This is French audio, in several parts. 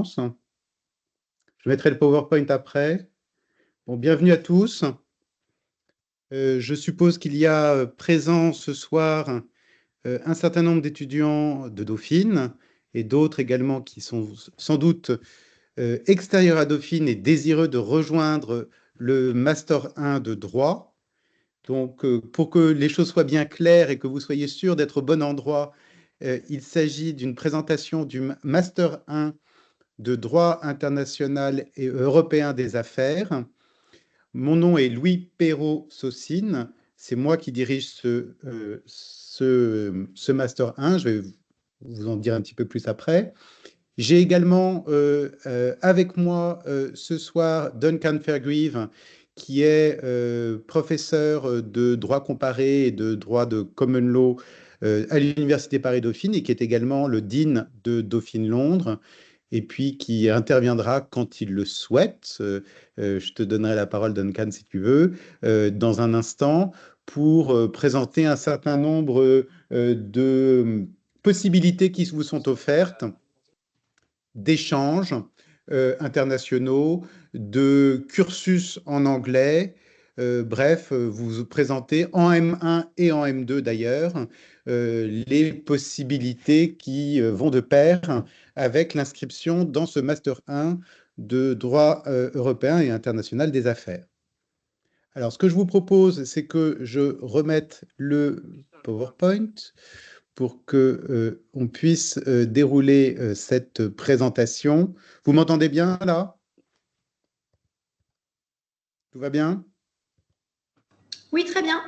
commence. Je mettrai le PowerPoint après. Bon, bienvenue à tous. Je suppose qu'il y a présent ce soir un certain nombre d'étudiants de Dauphine et d'autres également qui sont sans doute extérieurs à Dauphine et désireux de rejoindre le Master 1 de droit. Donc, pour que les choses soient bien claires et que vous soyez sûr d'être au bon endroit, il s'agit d'une présentation du Master 1 de droit international et européen des affaires. Mon nom est Louis Perrault-Saucine. C'est moi qui dirige ce Master 1. Je vais vous en dire un petit peu plus après. J'ai également avec moi ce soir Duncan Fairgrieve, qui est professeur de droit comparé et de droit de common law à l'Université Paris-Dauphine et qui est également le dean de Dauphine Londres et puis qui interviendra quand il le souhaite. Je te donnerai la parole, Duncan, si tu veux, dans un instant, pour présenter un certain nombre de possibilités qui vous sont offertes d'échanges internationaux, de cursus en anglais. Bref, vous vous présentez en M1 et en M2 d'ailleurs, les possibilités qui vont de pair avec l'inscription dans ce Master 1 de droit européen et international des affaires. Alors, ce que je vous propose, c'est que je remette le PowerPoint pour que on puisse dérouler cette présentation. Vous m'entendez bien là? Tout va bien? Oui, très bien.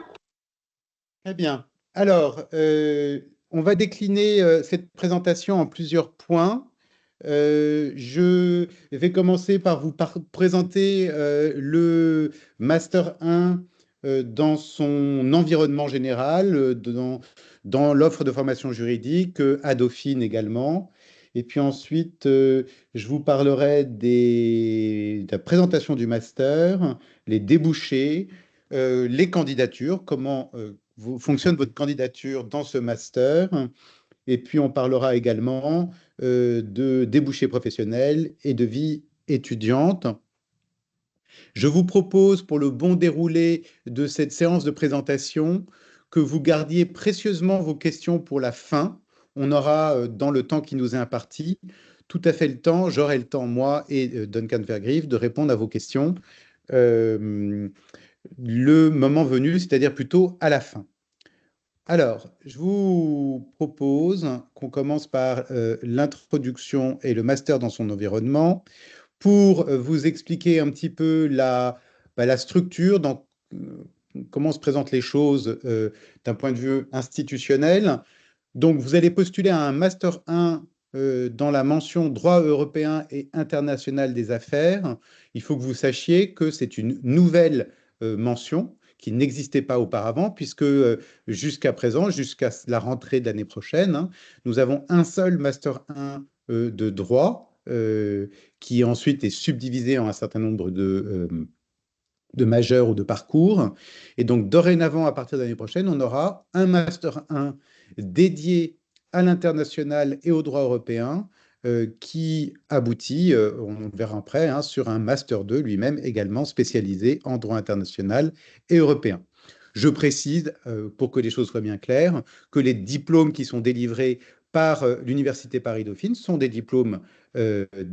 Très bien. Alors, on va décliner cette présentation en plusieurs points. Je vais commencer par vous présenter le Master 1 dans son environnement général, dans l'offre de formation juridique, à Dauphine également. Et puis ensuite, je vous parlerai de la présentation du master, les débouchés, les candidatures, comment fonctionne votre candidature dans ce master. Et puis, on parlera également de débouchés professionnels et de vie étudiante. Je vous propose, pour le bon déroulé de cette séance de présentation, que vous gardiez précieusement vos questions pour la fin. On aura, dans le temps qui nous est imparti, tout à fait le temps, j'aurai le temps, moi et Duncan Vergrieve, de répondre à vos questions le moment venu, c'est-à-dire plutôt à la fin. Alors, je vous propose qu'on commence par l'introduction et le master dans son environnement pour vous expliquer un petit peu la structure, comment se présentent les choses d'un point de vue institutionnel. Donc, vous allez postuler à un master 1 dans la mention droit européen et international des affaires. Il faut que vous sachiez que c'est une nouvelle mention qui n'existait pas auparavant, puisque jusqu'à présent, jusqu'à la rentrée de l'année prochaine, hein, nous avons un seul Master 1 de droit, qui ensuite est subdivisé en un certain nombre de majeurs ou de parcours. Et donc, dorénavant, à partir de l'année prochaine, on aura un Master 1 dédié à l'international et au droit européen, qui aboutit, on verra après, hein, sur un Master 2 lui-même également spécialisé en droit international et européen. Je précise, pour que les choses soient bien claires, que les diplômes qui sont délivrés par l'Université Paris-Dauphine sont des diplômes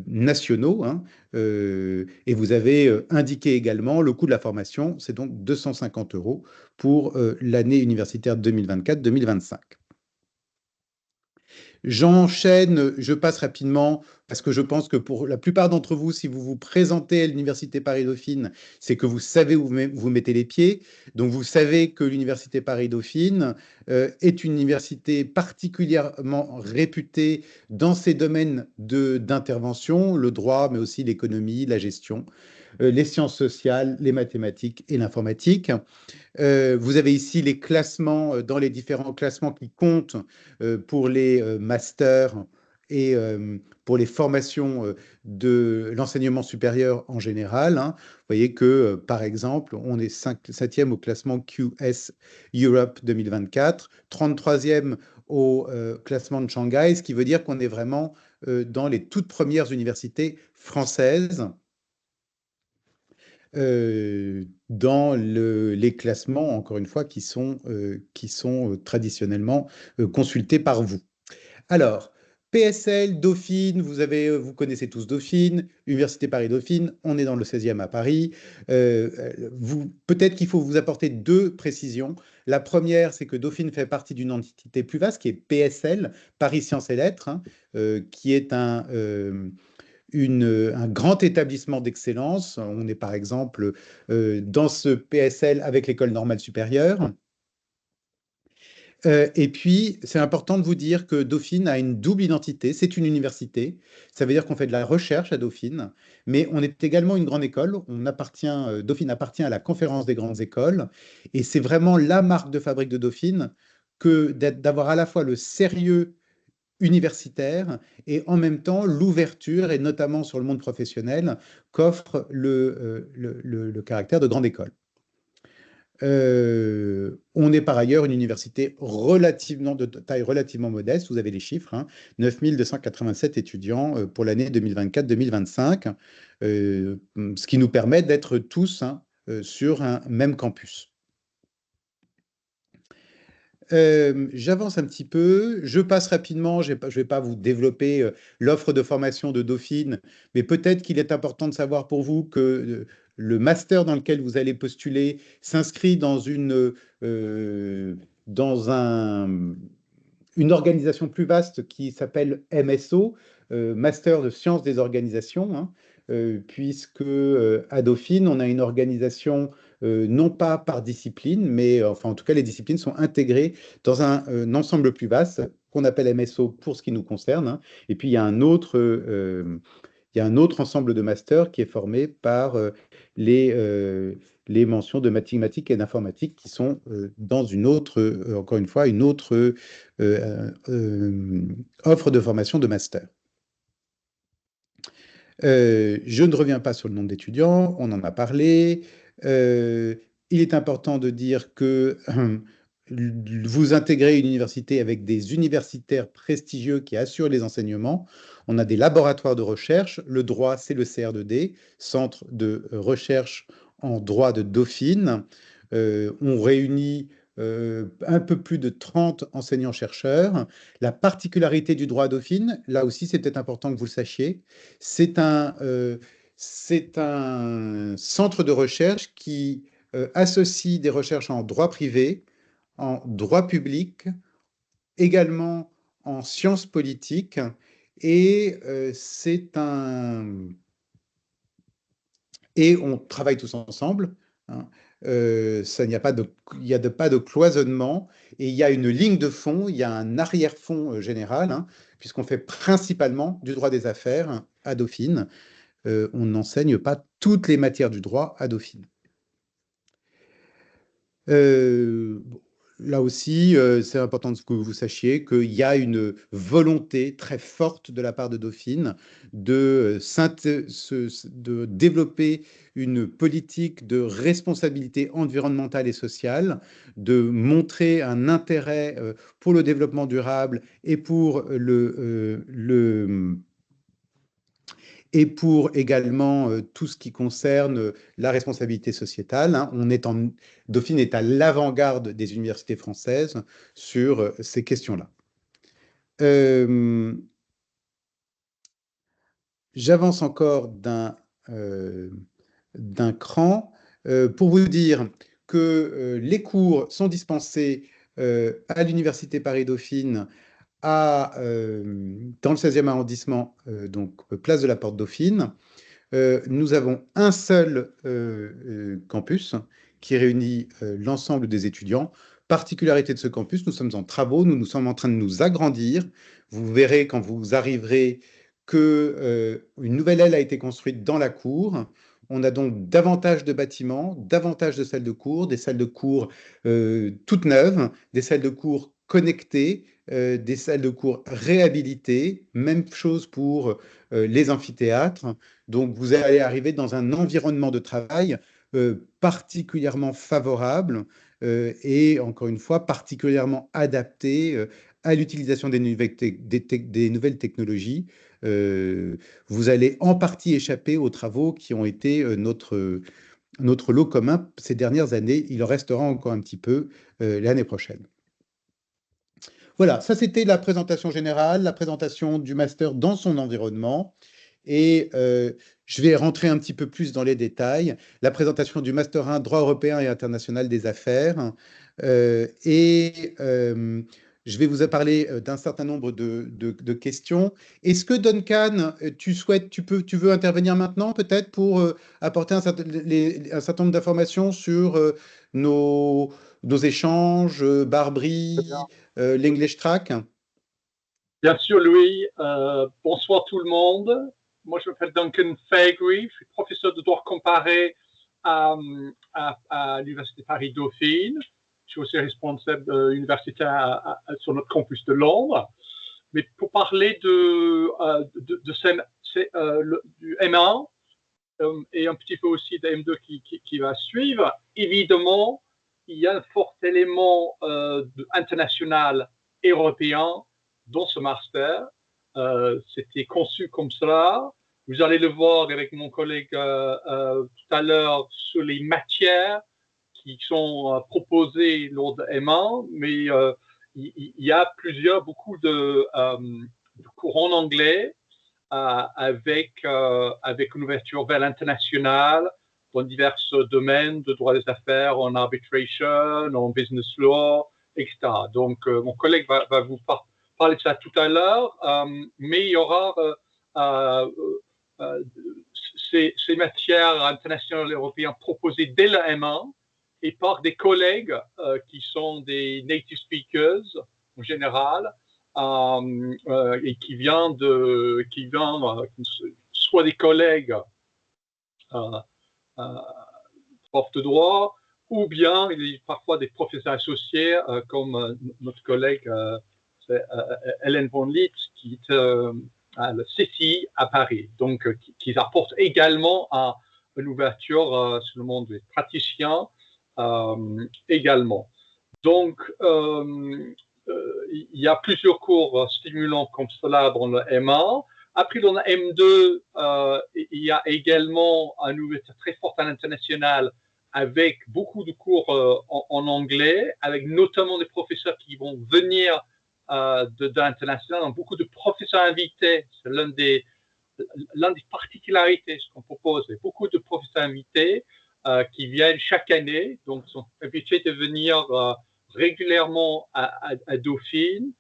nationaux, hein, et vous avez indiqué également le coût de la formation, c'est donc 250 € pour l'année universitaire 2024-2025. J'enchaîne, je passe rapidement parce que je pense que pour la plupart d'entre vous, si vous vous présentez à l'Université Paris-Dauphine, c'est que vous savez où vous mettez les pieds. Donc, vous savez que l'Université Paris-Dauphine est une université particulièrement réputée dans ses domaines d'intervention, le droit, mais aussi l'économie, la gestion, les sciences sociales, les mathématiques et l'informatique. Vous avez ici les classements, dans les différents classements qui comptent pour les masters et pour les formations de l'enseignement supérieur en général, hein. Vous voyez que, par exemple, on est 7e au classement QS Europe 2024, 33e au classement de Shanghai, ce qui veut dire qu'on est vraiment dans les toutes premières universités françaises dans les classements, encore une fois, qui sont traditionnellement consultés par vous. Alors, PSL, Dauphine, vous connaissez tous Dauphine, Université Paris-Dauphine, on est dans le 16e à Paris. Peut-être qu'il faut vous apporter deux précisions. La première, c'est que Dauphine fait partie d'une entité plus vaste qui est PSL, Paris Sciences et Lettres, hein, qui est un grand établissement d'excellence. On est par exemple dans ce PSL avec l'École normale supérieure. Et puis, c'est important de vous dire que Dauphine a une double identité. C'est une université. Ça veut dire qu'on fait de la recherche à Dauphine, mais on est également une grande école. Dauphine appartient à la Conférence des grandes écoles. Et c'est vraiment la marque de fabrique de Dauphine que d'avoir à la fois le sérieux universitaire et en même temps l'ouverture, et notamment sur le monde professionnel, qu'offre le caractère de grande école. On est par ailleurs une université de taille relativement modeste, vous avez les chiffres, hein, 9 287 étudiants pour l'année 2024-2025, ce qui nous permet d'être tous, hein, sur un même campus. J'avance un petit peu, je passe rapidement, je ne vais pas vous développer l'offre de formation de Dauphine, mais peut-être qu'il est important de savoir pour vous que le master dans lequel vous allez postuler s'inscrit dans une organisation plus vaste qui s'appelle MSO, Master de Sciences des Organisations, hein, puisque à Dauphine, on a une organisation non pas par discipline, mais enfin en tout cas les disciplines sont intégrées dans un ensemble plus vaste qu'on appelle MSO pour ce qui nous concerne, hein. Et puis il y a un autre ensemble de masters qui est formé par les mentions de mathématiques et d'informatique qui sont dans encore une fois, une autre offre de formation de master. Je ne reviens pas sur le nombre d'étudiants, on en a parlé. Il est important de dire que vous intégrez une université avec des universitaires prestigieux qui assurent les enseignements. On a des laboratoires de recherche. Le droit, c'est le CR2D, Centre de recherche en droit de Dauphine. On réunit un peu plus de 30 enseignants-chercheurs. La particularité du droit à Dauphine, là aussi, c'est peut-être important que vous le sachiez, c'est un centre de recherche qui associe des recherches en droit privé, en droit public, également en sciences politiques, et et on travaille tous ensemble, hein. Il n'y a pas de cloisonnement, et il y a une ligne de fond, il y a un arrière-fond général, hein, puisqu'on fait principalement du droit des affaires à Dauphine. On n'enseigne pas toutes les matières du droit à Dauphine. Bon, là aussi, c'est important que vous sachiez qu'il y a une volonté très forte de la part de Dauphine de développer une politique de responsabilité environnementale et sociale, de montrer un intérêt pour le développement durable et pour également tout ce qui concerne la responsabilité sociétale, hein. Dauphine est à l'avant-garde des universités françaises sur ces questions-là. J'avance encore d'un cran pour vous dire que les cours sont dispensés à l'Université Paris-Dauphine dans le 16e arrondissement, donc place de la Porte Dauphine. Nous avons un seul campus qui réunit l'ensemble des étudiants. Particularité de ce campus, nous sommes en travaux, nous sommes en train de nous agrandir. Vous verrez quand vous arriverez que une nouvelle aile a été construite dans la cour. On a donc davantage de bâtiments, davantage de salles de cours, des salles de cours toutes neuves, des salles de cours connectées, des salles de cours réhabilitées. Même chose pour les amphithéâtres. Donc, vous allez arriver dans un environnement de travail particulièrement favorable et, encore une fois, particulièrement adapté à l'utilisation des nouvelles technologies vous allez en partie échapper aux travaux qui ont été notre lot commun ces dernières années. Il en restera encore un petit peu l'année prochaine. Voilà, ça c'était la présentation générale, la présentation du master dans son environnement. Et je vais rentrer un petit peu plus dans les détails. La présentation du Master 1 droit européen et international des affaires. Je vais vous parler d'un certain nombre de questions. Est-ce que Duncan, tu veux intervenir maintenant peut-être pour apporter un certain nombre d'informations sur nos échanges, Barbry, l'English Track? Bien sûr, Louis. Bonsoir tout le monde. Moi, je m'appelle Duncan Faegre. Je suis professeur de droit comparé à l'Université Paris-Dauphine. Je suis aussi responsable de l'université sur notre campus de Londres. Mais pour parler du M1 et un petit peu aussi de M2 qui va suivre, évidemment, il y a un fort élément international européen dans ce master. C'était conçu comme cela. Vous allez le voir avec mon collègue tout à l'heure sur les matières qui sont proposées lors de M1, mais il y a beaucoup de cours en anglais avec une ouverture vers l'international dans divers domaines de droit des affaires, en arbitration, en business law, etc. Donc, mon collègue va vous parler de ça tout à l'heure, mais il y aura ces matières internationales et européennes proposées dès le M1 et par des collègues qui sont des native speakers en général et qui viennent soit des collègues profs de droit ou bien parfois des professeurs associés comme notre collègue Hélène von Litz qui est à la CCI à Paris, donc qui apporte également une ouverture sur le monde des praticiens également. Donc, il y a plusieurs cours stimulants comme cela dans le M1. Après, dans le M2, il y a également une ouverture très forte à l'international avec beaucoup de cours en anglais, avec notamment des professeurs qui vont venir de l'international, beaucoup de professeurs invités. C'est l'une des particularités qu'on propose. Il y a beaucoup de professeurs invités qui viennent chaque année, donc sont habitués de venir régulièrement à Dauphine,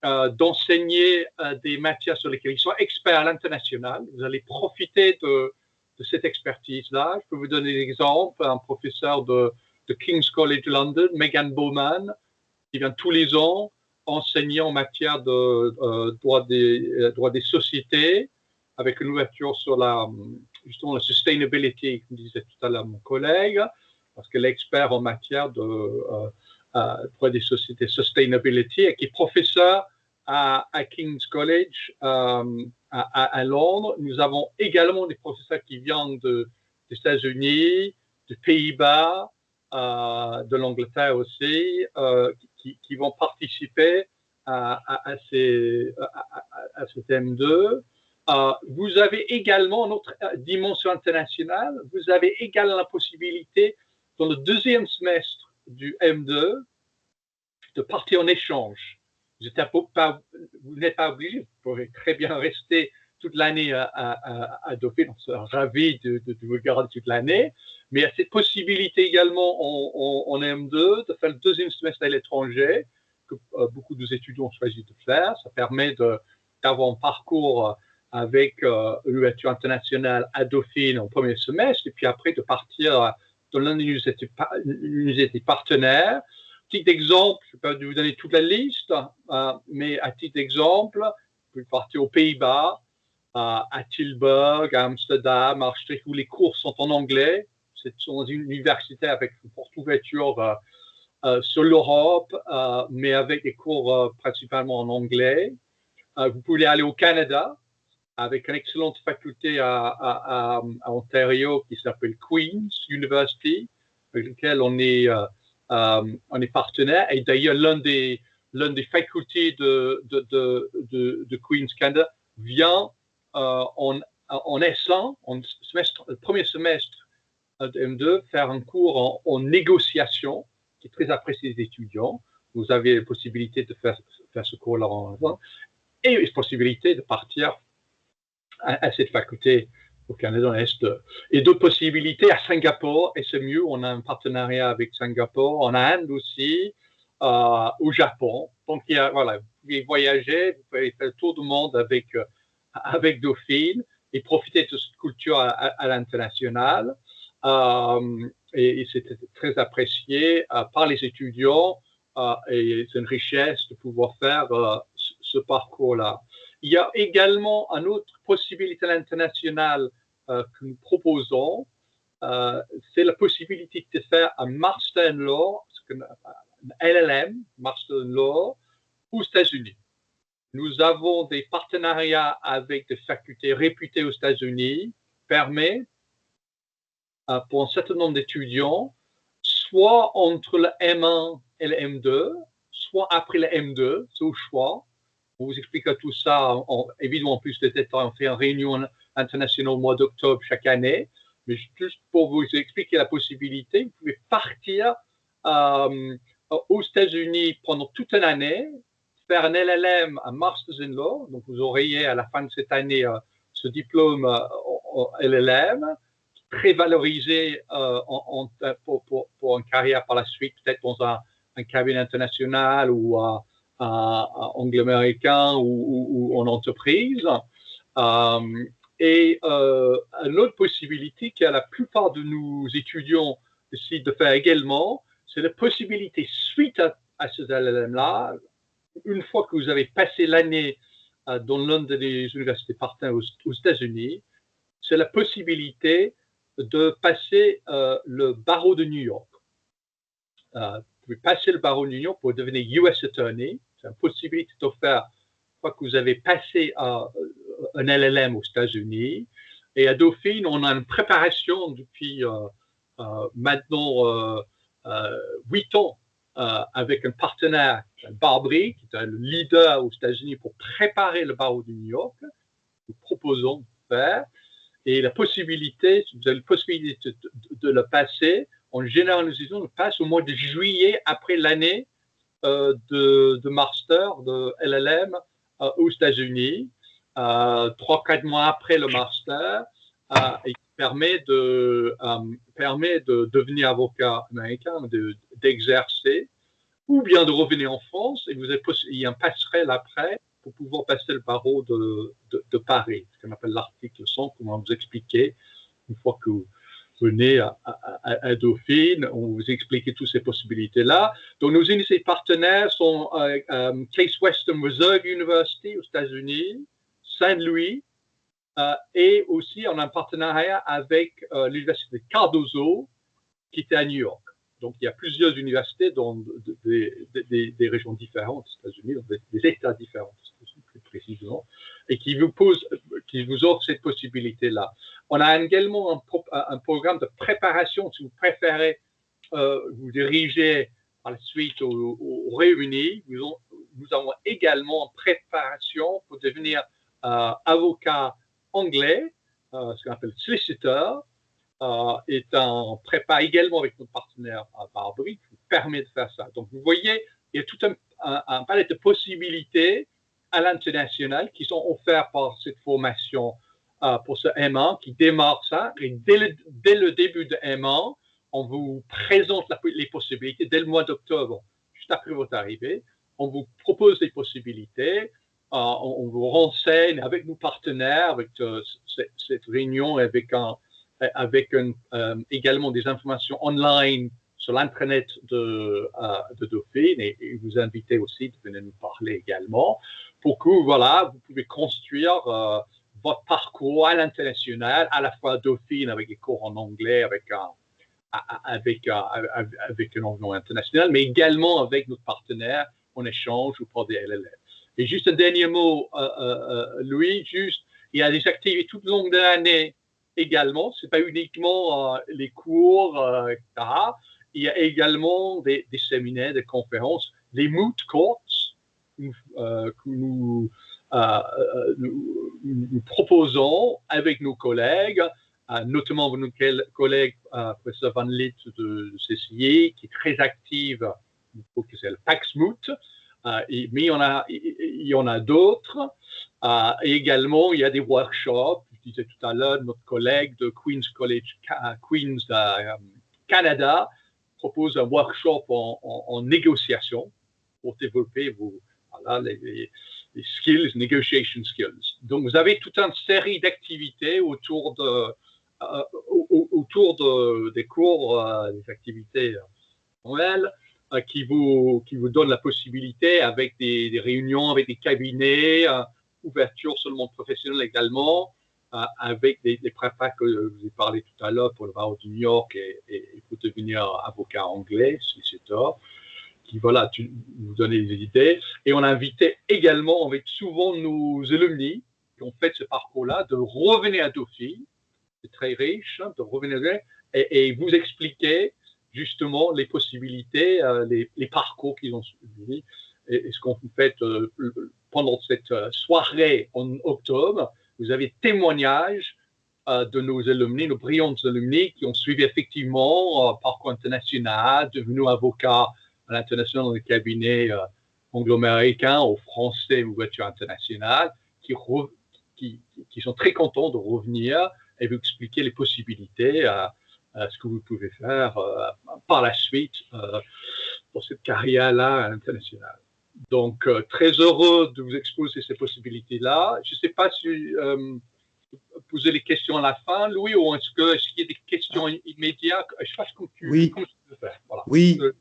d'enseigner des matières sur lesquelles ils sont experts à l'international. Vous allez profiter de cette expertise-là. Je peux vous donner des exemples. Un professeur de King's College London, Megan Bowman, qui vient tous les ans enseigner en matière de droit des sociétés, avec une ouverture sur justement la sustainability, comme disait tout à l'heure mon collègue, parce qu'elle est expert en matière de droit des sociétés, sustainability, et qui est professeur à King's College à Londres. Nous avons également des professeurs qui viennent des États-Unis, des Pays-Bas, de l'Angleterre aussi, qui vont participer à ce M2. Vous avez également notre dimension internationale. Vous avez également la possibilité, dans le deuxième semestre du M2, de partir en échange. Vous n'êtes pas obligé, vous pourrez très bien rester toute l'année à Dauphine. On sera ravis de vous garder toute l'année. Mais il y a cette possibilité également en M2 de faire le deuxième semestre à l'étranger, que beaucoup de étudiants ont choisi de faire. Ça permet d'avoir un parcours avec l'ouverture internationale à Dauphine en premier semestre, et puis après de partir dans l'un des universités partenaires. Petit exemple, je ne vais pas vous donner toute la liste, mais à titre d'exemple, vous pouvez partir aux Pays-Bas, à Tilburg, à Amsterdam, à Maastricht, où les cours sont en anglais. C'est une université avec une forte ouverture sur l'Europe, mais avec des cours principalement en anglais. Vous pouvez aller au Canada, avec une excellente faculté à Ontario qui s'appelle Queen's University, avec laquelle on est partenaire. Et d'ailleurs, l'une des facultés de Queen's Canada vient en S1, le premier semestre de M2, faire un cours en négociation, qui est très apprécié des étudiants. Vous avez la possibilité de faire ce cours-là en S1, et la possibilité de partir à cette faculté au Canada, en Est. Et d'autres possibilités à Singapour, et c'est mieux, on a un partenariat avec Singapour, en Inde aussi, au Japon. Donc, voilà, vous pouvez voyager, vous pouvez faire le tour du monde avec Dauphine et profiter de cette culture à l'international. Et c'était très apprécié par les étudiants et c'est une richesse de pouvoir faire ce parcours-là. Il y a également une autre possibilité à l'international que nous proposons, c'est la possibilité de faire un Master in Law, un LLM, Master in Law, aux États-Unis. Nous avons des partenariats avec des facultés réputées aux États-Unis, permet pour un certain nombre d'étudiants, soit entre le M1 et le M2, soit après le M2, c'est au choix. On vous expliquera tout ça, évidemment, en plus de détails, on fait une réunion internationale au mois d'octobre chaque année, mais juste pour vous expliquer la possibilité, vous pouvez partir aux États-Unis pendant toute une année, faire un LLM, un Master's in Law, donc vous auriez à la fin de cette année ce diplôme LLM, très valorisé pour une carrière par la suite, peut-être dans un cabinet international ou anglo-américain ou en entreprise. Et une autre possibilité que la plupart de nos étudiants décident de faire également, c'est la possibilité, suite à ce LLM-là, une fois que vous avez passé l'année dans l'une des universités partenaires aux États-Unis, c'est la possibilité de passer le barreau de New York. Vous pouvez passer le barreau de New York pour devenir US Attorney. C'est une possibilité de faire une fois que vous avez passé un LLM aux États-Unis. Et à Dauphine, on a une préparation depuis maintenant 8 ans avec un partenaire, Barbry, qui est le leader aux États-Unis pour préparer le barreau de New York. Nous proposons de faire. Et la possibilité, vous avez la possibilité de le passer, en général, nous le passe au mois de juillet après l'année de master, de LLM aux États-Unis, 3-4 mois après le master, et qui permet de devenir avocat américain, d'exercer, ou bien de revenir en France, et il y a un passerelle après pour pouvoir passer le barreau de Paris, ce qu'on appelle l'article 100, comment vous expliquer, une fois que vous venez à Dauphine, on vous explique toutes ces possibilités-là. Donc, nos universités partenaires sont Case Western Reserve University aux États-Unis, Saint-Louis, et aussi on a un partenariat avec l'université de Cardozo, qui était à New York. Donc, il y a plusieurs universités dans des régions différentes aux États-Unis, des États différents, plus précisément, et qui vous offrent cette possibilité-là. On a également un programme de préparation, si vous préférez vous diriger par la suite au Royaume-Uni. Nous avons également une préparation pour devenir avocat anglais, ce qu'on appelle solicitor. Est un prépa également avec notre partenaire Barbry qui vous permet de faire ça. Donc, vous voyez, il y a tout un palette de possibilités à l'international qui sont offertes par cette formation pour ce M1 qui démarre ça. Et dès le début de M1, on vous présente les possibilités. Dès le mois d'octobre, juste après votre arrivée, on vous propose des possibilités. On vous renseigne avec nos partenaires, avec cette réunion, avec également des informations online sur l'intranet de Dauphine et vous invitez aussi de venir nous parler également pour que vous pouvez construire votre parcours à l'international, à la fois à Dauphine avec les cours en anglais, avec un environnement international, mais également avec notre partenaire en échange ou pour des LLM. Et juste un dernier mot, Louis, il y a des activités tout au long de l'année également, ce n'est pas uniquement les cours, etc. Il y a également des séminaires, des conférences, les moot courts que nous nous proposons avec nos collègues, notamment nos collègues professeur Van Lith de CCI, qui est très active, c'est le Paxmut, mais il y en a d'autres. Et également, il y a des workshops. Je disais tout à l'heure, notre collègue de Queen's College, Queen's Canada, propose un workshop en négociation pour développer les skills, negotiation skills. Donc, vous avez toute une série d'activités autour des cours, des activités nouvelles qui vous donnent la possibilité, avec des réunions, avec des cabinets, ouverture seulement professionnelle également, avec des prépas que je vous ai parlé tout à l'heure pour le barreau de New York et pour devenir avocat anglais, solliciteur, qui vous donner des idées. Et on a invité également, avec souvent nos alumni qui ont fait ce parcours-là, de revenir à Dauphine. C'est très riche, de revenir et vous expliquer justement les possibilités, les parcours qu'ils ont suivis. Et ce qu'on fait pendant cette soirée en octobre, vous avez témoignages de nos alumni, nos brillants alumni qui ont suivi effectivement parcours international, devenus avocats à l'international dans les cabinets anglo-américains ou français ou ouverture internationale, qui sont très contents de revenir et vous expliquer les possibilités, ce que vous pouvez faire par la suite pour cette carrière-là à l'international. Donc, très heureux de vous exposer ces possibilités-là. Je ne sais pas si poser les questions à la fin, Louis, ou est-ce qu'il y a des questions immédiates? Je ne sais pas comment tu veux faire. Voilà.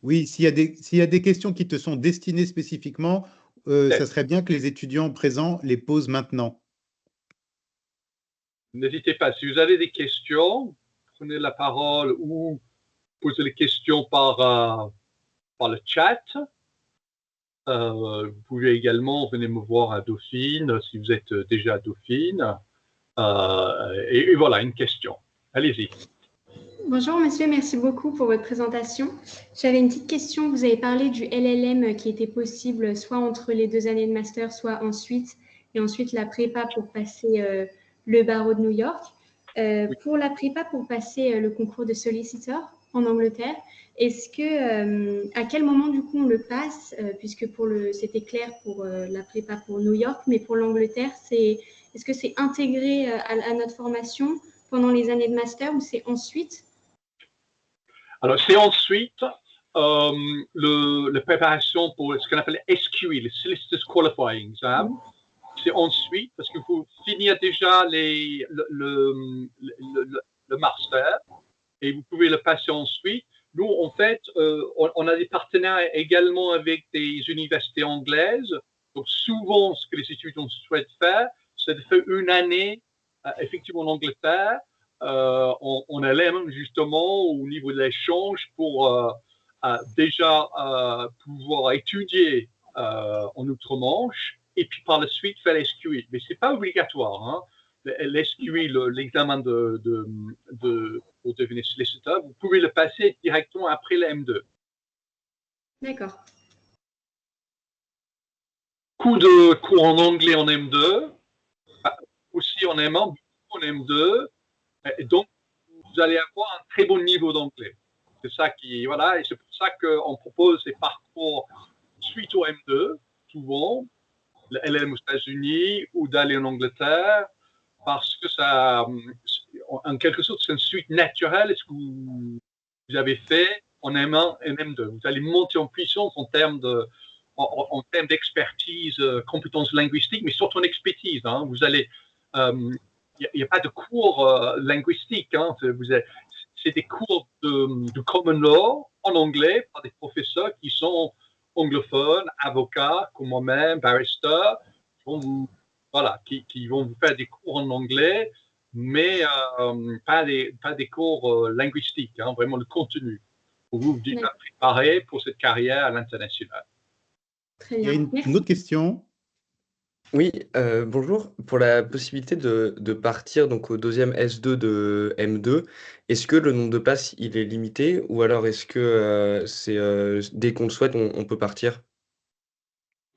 Oui, s'il y a des questions qui te sont destinées spécifiquement, ça serait bien que les étudiants présents les posent maintenant. N'hésitez pas. Si vous avez des questions, prenez la parole ou posez les questions par le chat. Vous pouvez également venir me voir à Dauphine si vous êtes déjà à Dauphine. Et voilà, une question. Allez-y. Bonjour monsieur, merci beaucoup pour votre présentation. J'avais une petite question. Vous avez parlé du LLM qui était possible soit entre les 2 années de master, soit ensuite, et ensuite la prépa pour passer le barreau de New York. Oui. Pour la prépa, pour passer le concours de solicitor en Angleterre, est-ce que, à quel moment du coup on le passe, puisque c'était clair pour la prépa pour New York, mais pour l'Angleterre, est-ce que c'est intégré à notre formation pendant les années de master ou c'est ensuite? Alors, c'est ensuite la préparation pour ce qu'on appelle SQE, le Solicitors Qualifying Exam. C'est ensuite, parce qu'il faut finir déjà le master et vous pouvez le passer ensuite. Nous, en fait, on a des partenaires également avec des universités anglaises. Donc, souvent, ce que les étudiants souhaitent faire, c'est de faire une année, effectivement, en Angleterre. On allait même justement au niveau de l'échange pour déjà pouvoir étudier en Outre-Manche et puis par la suite faire l'SQE. Mais ce n'est pas obligatoire. Hein. L'SQE, l'examen pour devenir solliciteur, vous pouvez le passer directement après la M2. D'accord. Coup de cours en anglais en M2, aussi en M1, beaucoup en M2. Et donc, vous allez avoir un très bon niveau d'anglais. C'est ça et c'est pour ça qu'on propose ces parcours suite au M2, souvent, le LLM aux États-Unis ou d'aller en Angleterre, parce que ça, en quelque sorte, c'est une suite naturelle. Ce que vous avez fait en M1 et M2. Vous allez monter en puissance en termes d'expertise, compétences linguistiques, mais surtout en expertise. Hein. Vous allez il n'y a pas de cours linguistiques. Hein. C'est des cours de common law en anglais par des professeurs qui sont anglophones, avocats comme moi-même, barristers, qui vont vous faire des cours en anglais, mais pas des cours linguistiques, hein, vraiment le contenu, pour vous déjà préparer pour cette carrière à l'international. Il y a une autre question. Oui, bonjour. Pour la possibilité de partir donc au deuxième S2 de M2, est-ce que le nombre de places il est limité ou alors est-ce que dès qu'on le souhaite, on peut partir?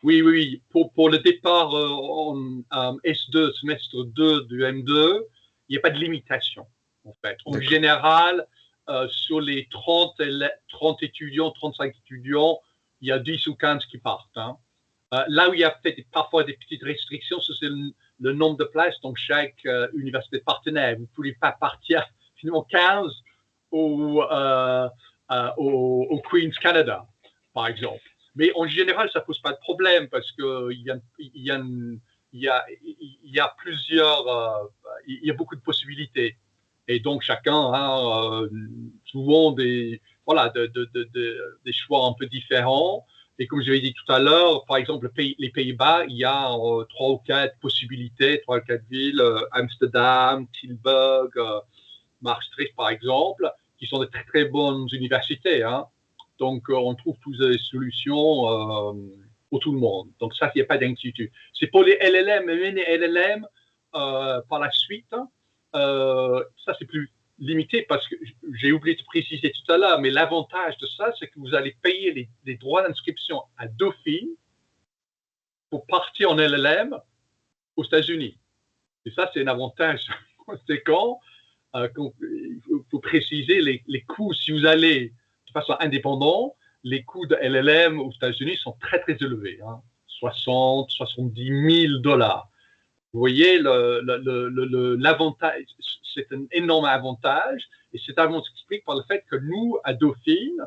Oui. Pour le départ en S2, semestre 2 du M2, il n'y a pas de limitation, en fait. En général, sur les 30 étudiants, 35 étudiants, il y a 10 ou 15 qui partent. Hein. Là où il y a peut-être parfois des petites restrictions, c'est le nombre de places dans chaque université partenaire. Vous ne pouvez pas partir finalement 15 au Queen's Canada, par exemple. Mais en général, ça ne pose pas de problème parce qu'il y a plusieurs, il y a beaucoup de possibilités. Et donc, chacun a souvent des choix un peu différents. Et comme je l'ai dit tout à l'heure, par exemple, les Pays-Bas, il y a 3 ou 4 possibilités, 3 ou 4 villes, Amsterdam, Tilburg, Maastricht, par exemple, qui sont de très, très bonnes universités. Hein. Donc, on trouve toutes les solutions pour tout le monde. Donc, ça, il n'y a pas d'inquiétude. C'est pour les LLM, mais les LLM, par la suite, ça, c'est plus limité parce que j'ai oublié de préciser tout à l'heure, mais l'avantage de ça, c'est que vous allez payer les droits d'inscription à Dauphine pour partir en LLM aux États-Unis. Et ça, c'est un avantage conséquent. Il faut préciser les coûts. Si vous allez de façon indépendante, les coûts de LLM aux États-Unis sont très, très élevés. Hein, 60, 70 000 $. Vous voyez, l'avantage, c'est un énorme avantage. Et cet avantage s'explique par le fait que nous, à Dauphine,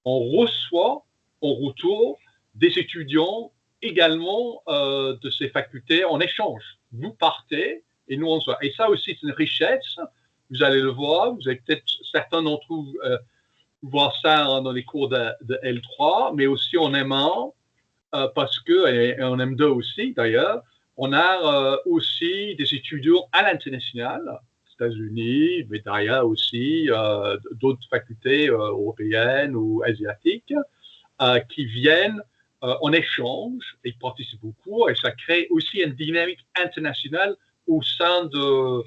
on reçoit en retour des étudiants également de ces facultés en échange. Vous partez et nous on reçoit. Et ça aussi, c'est une richesse. Vous allez le voir. Vous avez peut-être certains d'entre vous voir ça dans les cours de L3, mais aussi en M1, parce que, et en M2 aussi d'ailleurs, on a aussi des étudiants à l'international, États-Unis, mais d'ailleurs aussi d'autres facultés européennes ou asiatiques qui viennent en échange et participent au cours, et ça crée aussi une dynamique internationale au sein de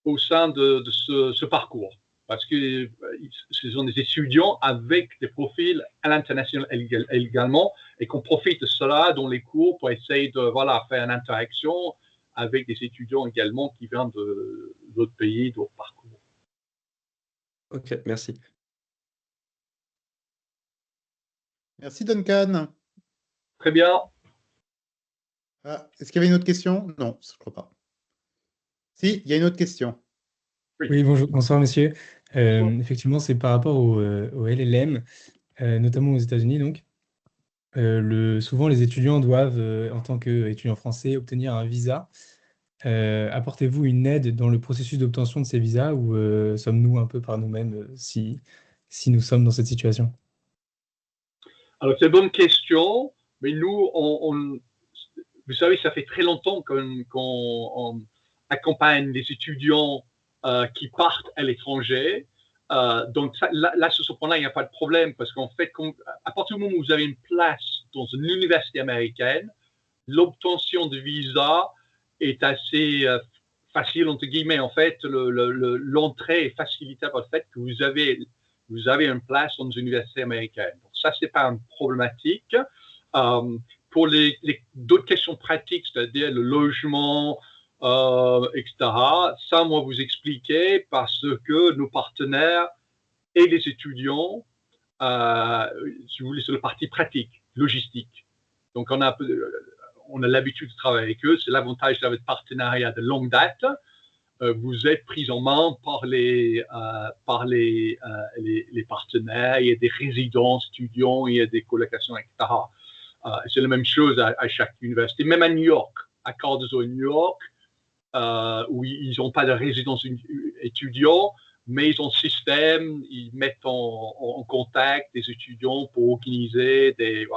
ce parcours. Parce que ce sont des étudiants avec des profils à l'international également et qu'on profite de cela dans les cours pour essayer de faire une interaction avec des étudiants également qui viennent d'autres pays, d'autres parcours. Ok, merci. Merci Duncan. Très bien. Est-ce qu'il y avait une autre question? Non, je ne crois pas. Si, il y a une autre question. Oui, bonsoir monsieur. Effectivement, c'est par rapport au LLM, notamment aux États-Unis. Donc, souvent, les étudiants doivent, en tant qu'étudiants français, obtenir un visa. Apportez-vous une aide dans le processus d'obtention de ces visas ou sommes-nous un peu par nous-mêmes si nous sommes dans cette situation? Alors, c'est une bonne question, mais nous, vous savez, ça fait très longtemps qu'on accompagne des étudiants qui partent à l'étranger. Donc là, sur ce point-là, il n'y a pas de problème parce qu'en fait, à partir du moment où vous avez une place dans une université américaine, l'obtention de visa est assez facile, entre guillemets. En fait, l'entrée est facilitée par le fait que vous avez une place dans une université américaine. Donc ça, c'est pas une problématique. Pour d'autres questions pratiques, c'est-à-dire le logement, etc., ça, moi, vous expliquer parce que nos partenaires et les étudiants, si vous voulez, sur la partie pratique, logistique. Donc, on a l'habitude de travailler avec eux. C'est l'avantage de votre partenariat de longue date. Vous êtes pris en main par les partenaires. Il y a des résidences étudiants, il y a des colocations, etc. C'est la même chose à chaque université. Même à New York, à Cardozo, New York, où ils n'ont pas de résidence étudiants, mais ils ont un système, ils mettent en contact des étudiants pour organiser des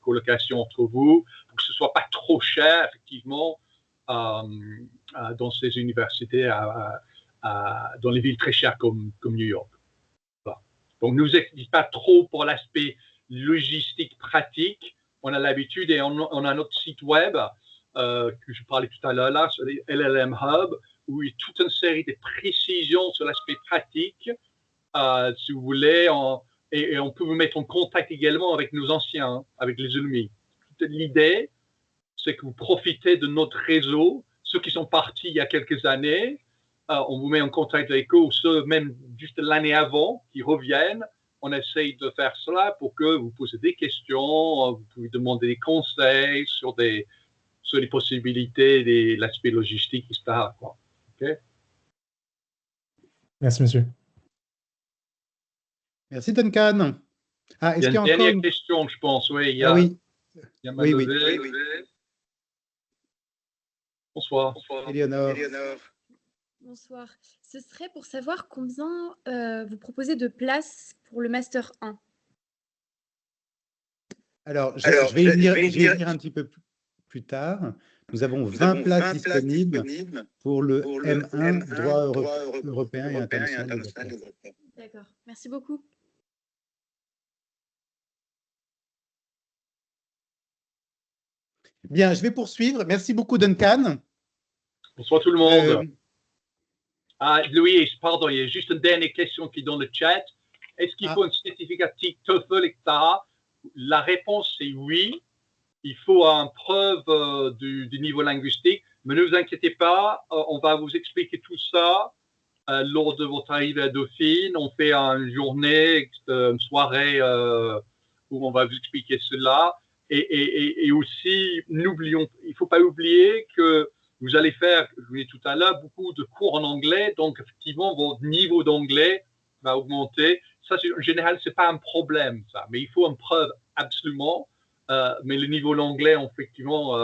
colocations entre vous, pour que ce ne soit pas trop cher, effectivement, dans ces universités, dans les villes très chères comme New York. Voilà. Donc, ne vous inquiétez pas trop pour l'aspect logistique pratique. On a l'habitude et on a notre site web que je parlais tout à l'heure, là, sur les LLM Hub, où il y a toute une série de précisions sur l'aspect pratique, si vous voulez, et on peut vous mettre en contact également avec nos anciens, avec les alumni. l'idée, c'est que vous profitez de notre réseau. Ceux qui sont partis il y a quelques années, on vous met en contact avec eux, ou ceux même juste l'année avant qui reviennent. On essaye de faire cela pour que vous posez des questions, vous pouvez demander des conseils sur les possibilités, l'aspect logistique, etc. Quoi. Okay? Merci, monsieur. Merci, Duncan. Ah, il y a une dernière question, je pense. Oui, il y a, oui. Il y a oui. Bonsoir. Éléonore. Bonsoir. Ce serait pour savoir combien vous proposez de places pour le Master 1. Alors, je vais y venir un petit peu plus tard. Nous avons 20 places disponibles pour le M1, droit européen et international. D'accord. Merci beaucoup. Bien, je vais poursuivre. Merci beaucoup, Duncan. Bonsoir tout le monde. Louis, pardon, il y a juste une dernière question qui est dans le chat. Est-ce qu'il faut un certificatif TOEFL, etc.? La réponse est oui. Il faut une preuve du niveau linguistique. Mais ne vous inquiétez pas, on va vous expliquer tout ça lors de votre arrivée à Dauphine. On fait une journée, une soirée où on va vous expliquer cela. Et aussi, il ne faut pas oublier que vous allez faire, je vous l'ai dit tout à l'heure, beaucoup de cours en anglais. Donc, effectivement, votre niveau d'anglais va augmenter. Ça, en général, ce n'est pas un problème, ça. Mais il faut une preuve absolument. Mais le niveau d'anglais, effectivement,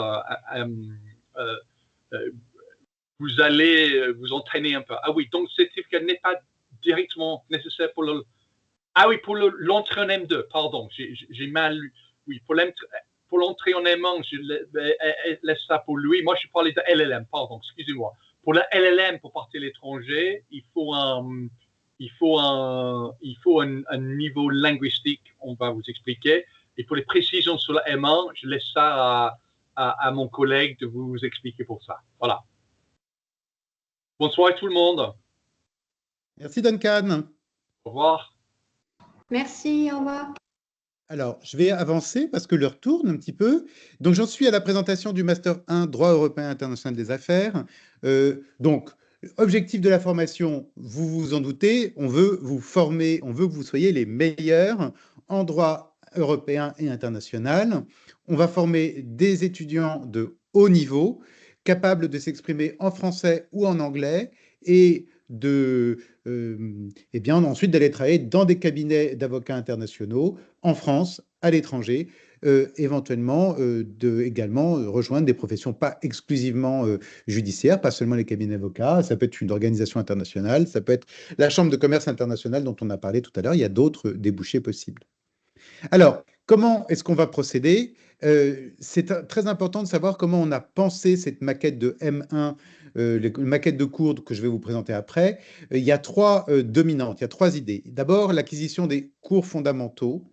vous allez vous entraîner un peu. Ah oui, donc ce certificat n'est pas directement nécessaire pour le... Ah oui, pour l'entrée en M2, pardon, j'ai mal lu. Oui, pour l'entrée en M1, je laisse ça pour lui. Moi, je parlais de LLM, pardon, excusez-moi. Pour la LLM, pour partir à l'étranger, il faut un niveau linguistique, on va vous expliquer. Et pour les précisions sur la M1, je laisse ça à mon collègue de vous expliquer pour ça. Voilà. Bonsoir à tout le monde. Merci, Duncan. Au revoir. Merci, au revoir. Alors, je vais avancer parce que l'heure tourne un petit peu. Donc, j'en suis à la présentation du Master 1, droit européen international des affaires. Donc, objectif de la formation, vous vous en doutez, on veut vous former, on veut que vous soyez les meilleurs en droit européen et international. On va former des étudiants de haut niveau, capables de s'exprimer en français ou en anglais et et bien ensuite d'aller travailler dans des cabinets d'avocats internationaux en France, à l'étranger, éventuellement également rejoindre des professions pas exclusivement judiciaires, pas seulement les cabinets d'avocats, ça peut être une organisation internationale, ça peut être la Chambre de commerce internationale dont on a parlé tout à l'heure, il y a d'autres débouchés possibles. Alors, comment est-ce qu'on va procéder? C'est très important de savoir comment on a pensé cette maquette de M1, maquette de cours que je vais vous présenter après. Il y a trois dominantes, il y a trois idées. D'abord, l'acquisition des cours fondamentaux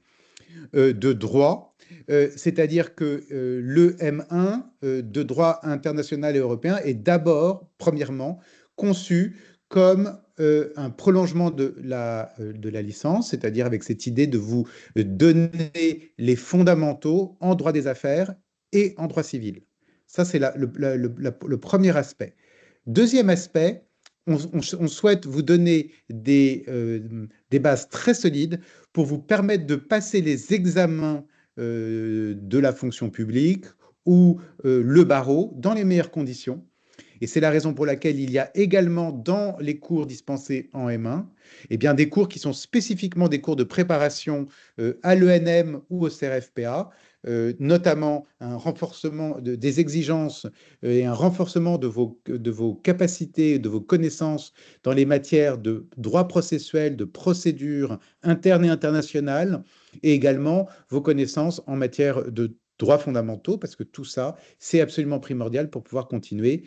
de droit, c'est-à-dire que le M1 de droit international et européen est d'abord, premièrement, conçu comme un prolongement de la licence, c'est-à-dire avec cette idée de vous donner les fondamentaux en droit des affaires et en droit civil. Ça, c'est le premier aspect. Deuxième aspect, on souhaite vous donner des bases très solides pour vous permettre de passer les examens de la fonction publique ou le barreau dans les meilleures conditions. Et c'est la raison pour laquelle il y a également dans les cours dispensés en M1, eh bien, des cours qui sont spécifiquement des cours de préparation à l'ENM ou au CRFPA, notamment un renforcement des exigences et un renforcement de vos capacités, de vos connaissances dans les matières de droit processuel, de procédure interne et internationale, et également vos connaissances en matière de droits fondamentaux, parce que tout ça, c'est absolument primordial pour pouvoir continuer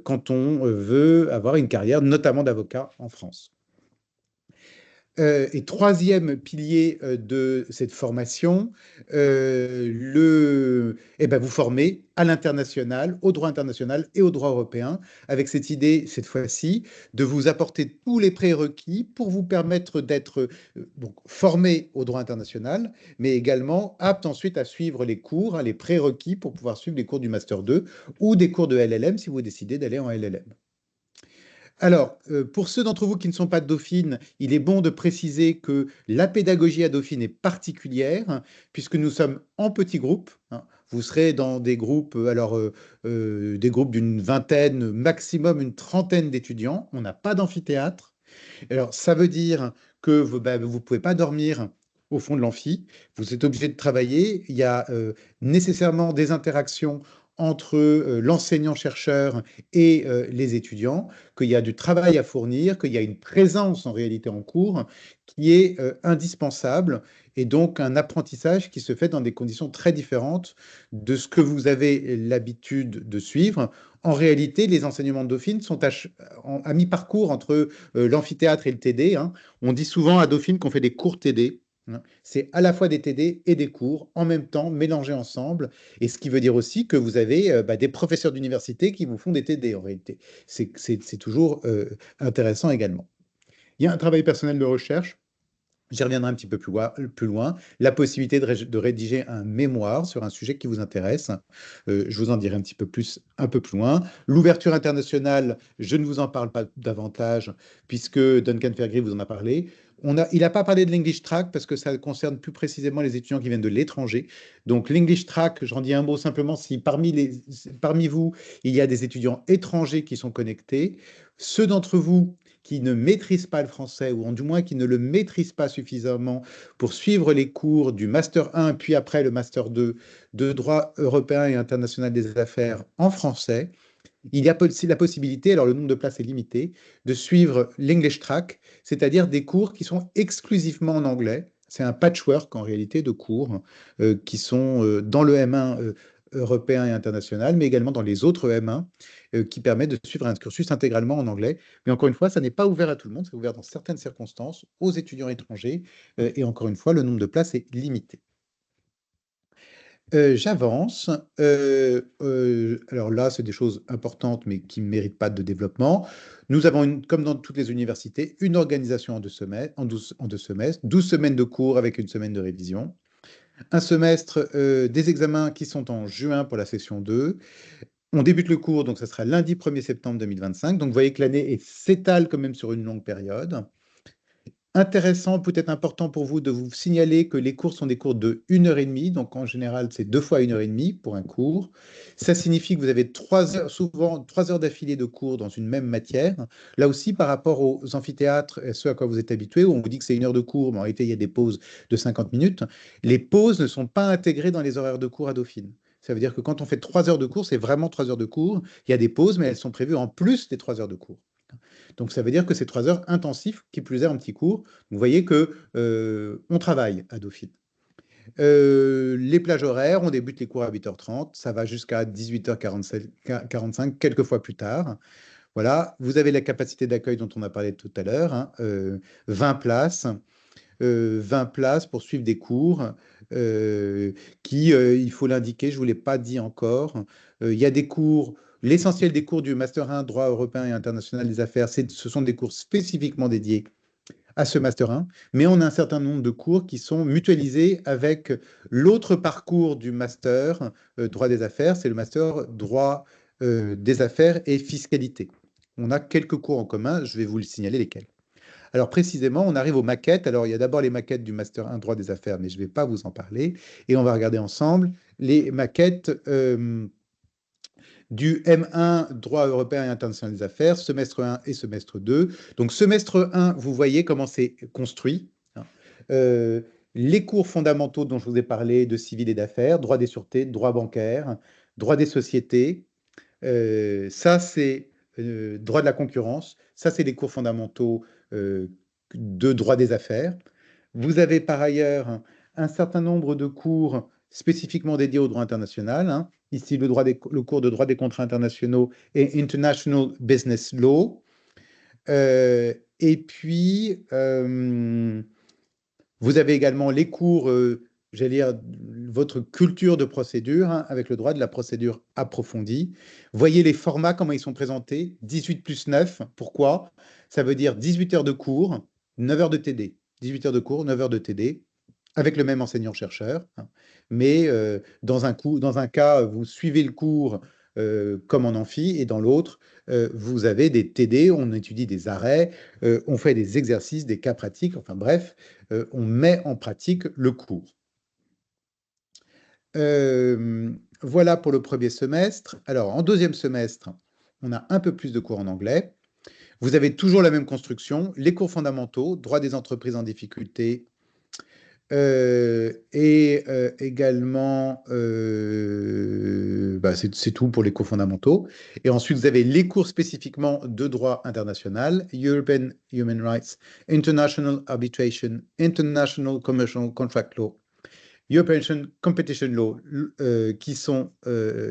quand on veut avoir une carrière, notamment d'avocat en France. Et troisième pilier de cette formation, vous formez à l'international, au droit international et au droit européen, avec cette idée, cette fois-ci, de vous apporter tous les prérequis pour vous permettre d'être donc formé au droit international, mais également apte ensuite à suivre les cours, hein, les prérequis pour pouvoir suivre les cours du Master 2 ou des cours de LLM si vous décidez d'aller en LLM. Alors, pour ceux d'entre vous qui ne sont pas de Dauphine, il est bon de préciser que la pédagogie à Dauphine est particulière, hein, puisque nous sommes en petits groupes, hein. Vous serez dans des groupes, des groupes d'une vingtaine, maximum une trentaine d'étudiants. On n'a pas d'amphithéâtre. Alors, ça veut dire que vous ne pouvez pas dormir au fond de l'amphi. Vous êtes obligé de travailler. Il y a nécessairement des interactions entre l'enseignant-chercheur et les étudiants, qu'il y a du travail à fournir, qu'il y a une présence en réalité en cours qui est indispensable et donc un apprentissage qui se fait dans des conditions très différentes de ce que vous avez l'habitude de suivre. En réalité, les enseignements de Dauphine sont à mi-parcours entre l'amphithéâtre et le TD, hein. On dit souvent à Dauphine qu'on fait des cours TD, hein. C'est à la fois des TD et des cours en même temps, mélangés ensemble. Et ce qui veut dire aussi que vous avez des professeurs d'université qui vous font des TD en réalité. C'est toujours intéressant également. Il y a un travail personnel de recherche. J'y reviendrai un petit peu plus loin. La possibilité de rédiger un mémoire sur un sujet qui vous intéresse. Je vous en dirai un petit peu plus, un peu plus loin. L'ouverture internationale, je ne vous en parle pas davantage, puisque Duncan Fairgrieve vous en a parlé. Il n'a pas parlé de l'English Track, parce que ça concerne plus précisément les étudiants qui viennent de l'étranger. Donc l'English Track, j'en dis un mot simplement, si parmi vous, il y a des étudiants étrangers qui sont connectés, ceux d'entre vous qui ne maîtrisent pas le français, ou du moins qui ne le maîtrisent pas suffisamment pour suivre les cours du Master 1, puis après le Master 2 de droit européen et international des affaires en français, il y a la possibilité, alors le nombre de places est limité, de suivre l'English Track, c'est-à-dire des cours qui sont exclusivement en anglais. C'est un patchwork en réalité de cours qui sont dans le M1 européen et international, mais également dans les autres M1 qui permettent de suivre un cursus intégralement en anglais. Mais encore une fois, ça n'est pas ouvert à tout le monde, c'est ouvert dans certaines circonstances aux étudiants étrangers. Et encore une fois, le nombre de places est limité. J'avance. Alors là, c'est des choses importantes, mais qui ne méritent pas de développement. Nous avons, comme dans toutes les universités, une organisation en 2 semestres, en 2 semestres, 12 semaines de cours avec une semaine de révision. Un semestre des examens qui sont en juin pour la session 2. On débute le cours, donc ça sera lundi 1er septembre 2025. Donc vous voyez que l'année s'étale quand même sur une longue période. Intéressant, peut-être important pour vous de vous signaler que les cours sont des cours de 1h30, donc en général c'est 2 fois 1h30 pour un cours. Ça signifie que vous avez 3 heures, souvent 3 heures d'affilée de cours dans une même matière. Là aussi, par rapport aux amphithéâtres, et ce à quoi vous êtes habitués, où on vous dit que c'est 1 heure de cours, mais en réalité il y a des pauses de 50 minutes, les pauses ne sont pas intégrées dans les horaires de cours à Dauphine. Ça veut dire que quand on fait 3 heures de cours, c'est vraiment 3 heures de cours. Il y a des pauses, mais elles sont prévues en plus des 3 heures de cours. Donc ça veut dire que c'est 3 heures intensifs, qui plus est en petit cours. Vous voyez que on travaille à Dauphine. Les plages horaires, on débute les cours à 8h30, ça va jusqu'à 18h45, quelques fois plus tard. Voilà, vous avez la capacité d'accueil dont on a parlé tout à l'heure, hein, 20 places. 20 places pour suivre des cours il faut l'indiquer, je ne vous l'ai pas dit encore, il y a des cours, l'essentiel des cours du Master 1, droit européen et international des affaires, ce sont des cours spécifiquement dédiés à ce Master 1, mais on a un certain nombre de cours qui sont mutualisés avec l'autre parcours du Master droit des affaires, c'est le Master droit des affaires et fiscalité. On a quelques cours en commun, je vais vous le signaler lesquels. Alors précisément, on arrive aux maquettes. Alors il y a d'abord les maquettes du Master 1 droit des affaires, mais je ne vais pas vous en parler. Et on va regarder ensemble les maquettes du M1 droit européen et international des affaires, semestre 1 et semestre 2. Donc semestre 1, vous voyez comment c'est construit, hein. Les cours fondamentaux dont je vous ai parlé, de civil et d'affaires, droit des sûretés, droit bancaire, droit des sociétés. Ça, c'est droit de la concurrence. Ça, c'est les cours fondamentaux de droit des affaires. Vous avez par ailleurs un certain nombre de cours spécifiquement dédiés au droit international, hein. Ici, le cours de droit des contrats internationaux et International Business Law. Et puis, vous avez également les cours, j'allais dire, votre culture de procédure, hein, avec le droit de la procédure approfondie. Voyez les formats, comment ils sont présentés. 18 plus 9, pourquoi? Ça veut dire 18 heures de cours, 9 heures de TD. 18 heures de cours, 9 heures de TD, avec le même enseignant-chercheur, hein. Mais dans un cas, vous suivez le cours comme en amphi, et dans l'autre, vous avez des TD, on étudie des arrêts, on fait des exercices, des cas pratiques, enfin bref, on met en pratique le cours. Voilà pour le premier semestre. Alors, en deuxième semestre, on a un peu plus de cours en anglais. Vous avez toujours la même construction, les cours fondamentaux, droit des entreprises en difficulté, et également, c'est tout pour les cours fondamentaux. Et ensuite, vous avez les cours spécifiquement de droit international, European Human Rights, International Arbitration, International Commercial Contract Law, European Competition Law, qui sont,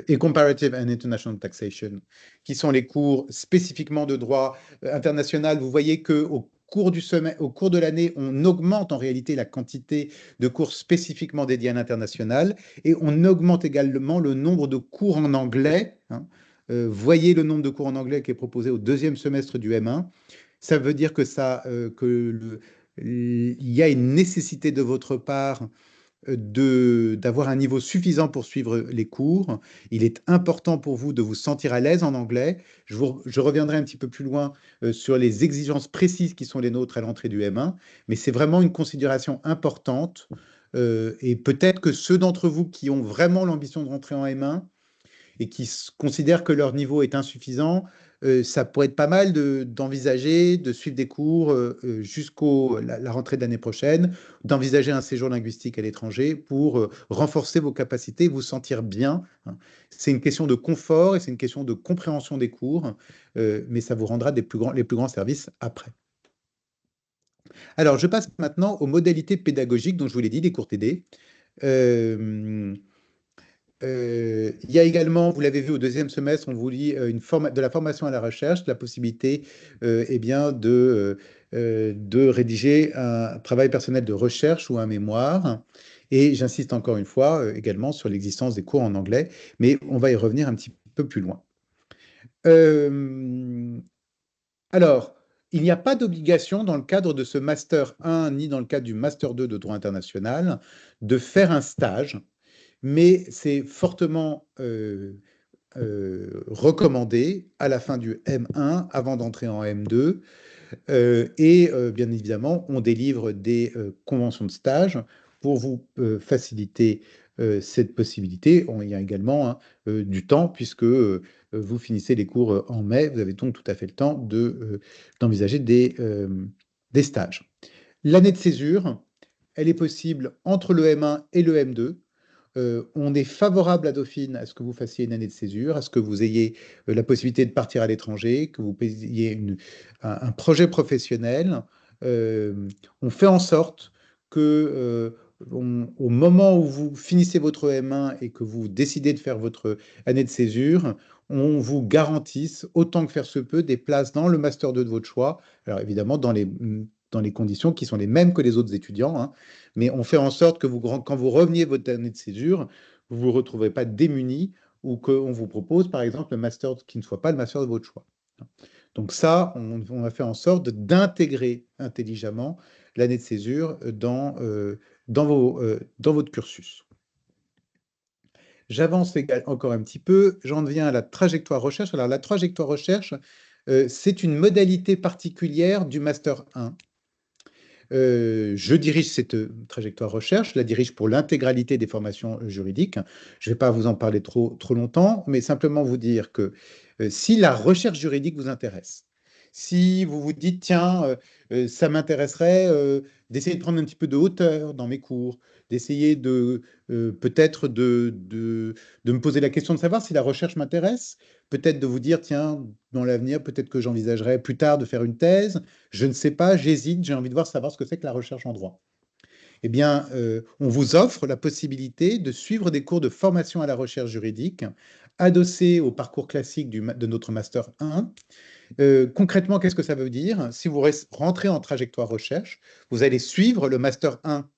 et Comparative and International Taxation, qui sont les cours spécifiquement de droit international. Vous voyez qu'au cours de l'année, on augmente en réalité la quantité de cours spécifiquement dédiés à l'international, et on augmente également le nombre de cours en anglais, hein. Voyez le nombre de cours en anglais qui est proposé au deuxième semestre du M1. Ça veut dire que il y a une nécessité de votre part d'avoir un niveau suffisant pour suivre les cours. Il est important pour vous de vous sentir à l'aise en anglais. Je reviendrai un petit peu plus loin sur les exigences précises qui sont les nôtres à l'entrée du M1, mais c'est vraiment une considération importante. Et peut-être que ceux d'entre vous qui ont vraiment l'ambition de rentrer en M1 et qui considèrent que leur niveau est insuffisant, ça pourrait être pas mal d'envisager de suivre des cours jusqu'à la rentrée de l'année prochaine, d'envisager un séjour linguistique à l'étranger pour renforcer vos capacités, vous sentir bien, hein. C'est une question de confort et c'est une question de compréhension des cours, mais ça vous rendra les plus grands services après. Alors, je passe maintenant aux modalités pédagogiques dont je vous l'ai dit, des cours TD. Il y a également, vous l'avez vu au deuxième semestre, on vous lit de la formation à la recherche, la possibilité de rédiger un travail personnel de recherche ou un mémoire. Et j'insiste encore une fois également sur l'existence des cours en anglais, mais on va y revenir un petit peu plus loin. Alors, il n'y a pas d'obligation dans le cadre de ce Master 1 ni dans le cadre du Master 2 de droit international de faire un stage, mais c'est fortement recommandé à la fin du M1 avant d'entrer en M2. Et bien évidemment, on délivre des conventions de stage pour vous faciliter cette possibilité. Il y a également du temps puisque vous finissez les cours en mai. Vous avez donc tout à fait le temps d'envisager des stages. L'année de césure, elle est possible entre le M1 et le M2. On est favorable à Dauphine à ce que vous fassiez une année de césure, à ce que vous ayez la possibilité de partir à l'étranger, que vous ayez un projet professionnel. On fait en sorte que au moment où vous finissez votre M1 et que vous décidez de faire votre année de césure, on vous garantisse, autant que faire se peut, des places dans le Master 2 de votre choix. Alors évidemment, dans les conditions qui sont les mêmes que les autres étudiants, hein. Mais on fait en sorte que quand vous reveniez votre année de césure, vous ne vous retrouverez pas démunis ou qu'on vous propose, par exemple, un master qui ne soit pas le master de votre choix. Donc ça, on va faire en sorte d'intégrer intelligemment l'année de césure dans votre cursus. J'avance encore un petit peu, j'en viens à la trajectoire recherche. Alors la trajectoire recherche, c'est une modalité particulière du Master 1. Je dirige cette trajectoire recherche, je la dirige pour l'intégralité des formations juridiques. Je ne vais pas vous en parler trop longtemps, mais simplement vous dire que si la recherche juridique vous intéresse, si vous vous dites, tiens, ça m'intéresserait d'essayer de prendre un petit peu de hauteur dans mes cours, d'essayer peut-être de me poser la question de savoir si la recherche m'intéresse, peut-être de vous dire, tiens, dans l'avenir, peut-être que j'envisagerai plus tard de faire une thèse, je ne sais pas, j'hésite, j'ai envie de savoir ce que c'est que la recherche en droit. Eh bien, on vous offre la possibilité de suivre des cours de formation à la recherche juridique, adossés au parcours classique de notre Master 1, Concrètement, qu'est-ce que ça veut dire? Si vous rentrez en trajectoire recherche, vous allez suivre le Master 1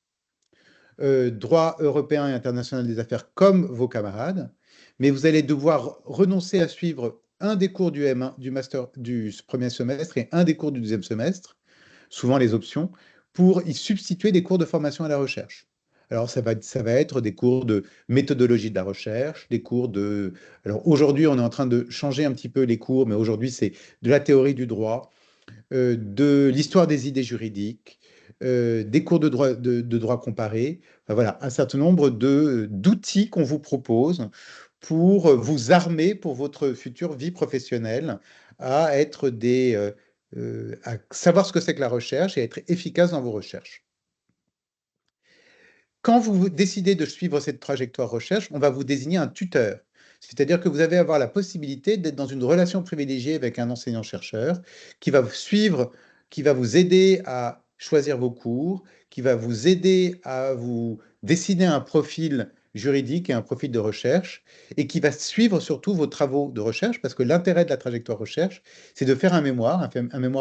droit européen et international des affaires comme vos camarades, mais vous allez devoir renoncer à suivre un des cours du M1, du master du premier semestre et un des cours du deuxième semestre, souvent les options, pour y substituer des cours de formation à la recherche. Alors, ça va être des cours de méthodologie de la recherche, des cours de... Alors, aujourd'hui, on est en train de changer un petit peu les cours, mais aujourd'hui, c'est de la théorie du droit, de l'histoire des idées juridiques, des cours de droit comparé. Enfin, voilà, un certain nombre d'outils qu'on vous propose pour vous armer pour votre future vie professionnelle à être à savoir ce que c'est que la recherche et être efficace dans vos recherches. Quand vous décidez de suivre cette trajectoire recherche, on va vous désigner un tuteur. C'est-à-dire que vous allez avoir la possibilité d'être dans une relation privilégiée avec un enseignant-chercheur qui va vous suivre, qui va vous aider à choisir vos cours, qui va vous aider à vous dessiner un profil juridique et un profil de recherche, et qui va suivre surtout vos travaux de recherche, parce que l'intérêt de la trajectoire recherche, c'est de faire un mémoire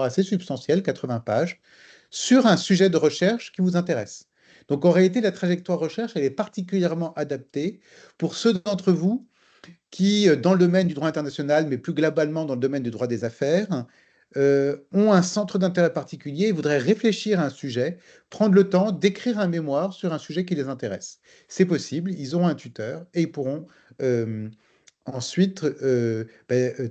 assez substantiel, 80 pages, sur un sujet de recherche qui vous intéresse. Donc en réalité, la trajectoire recherche, elle est particulièrement adaptée pour ceux d'entre vous qui, dans le domaine du droit international, mais plus globalement dans le domaine du droit des affaires, ont un centre d'intérêt particulier et voudraient réfléchir à un sujet, prendre le temps d'écrire un mémoire sur un sujet qui les intéresse. C'est possible, ils auront un tuteur et ils pourront ensuite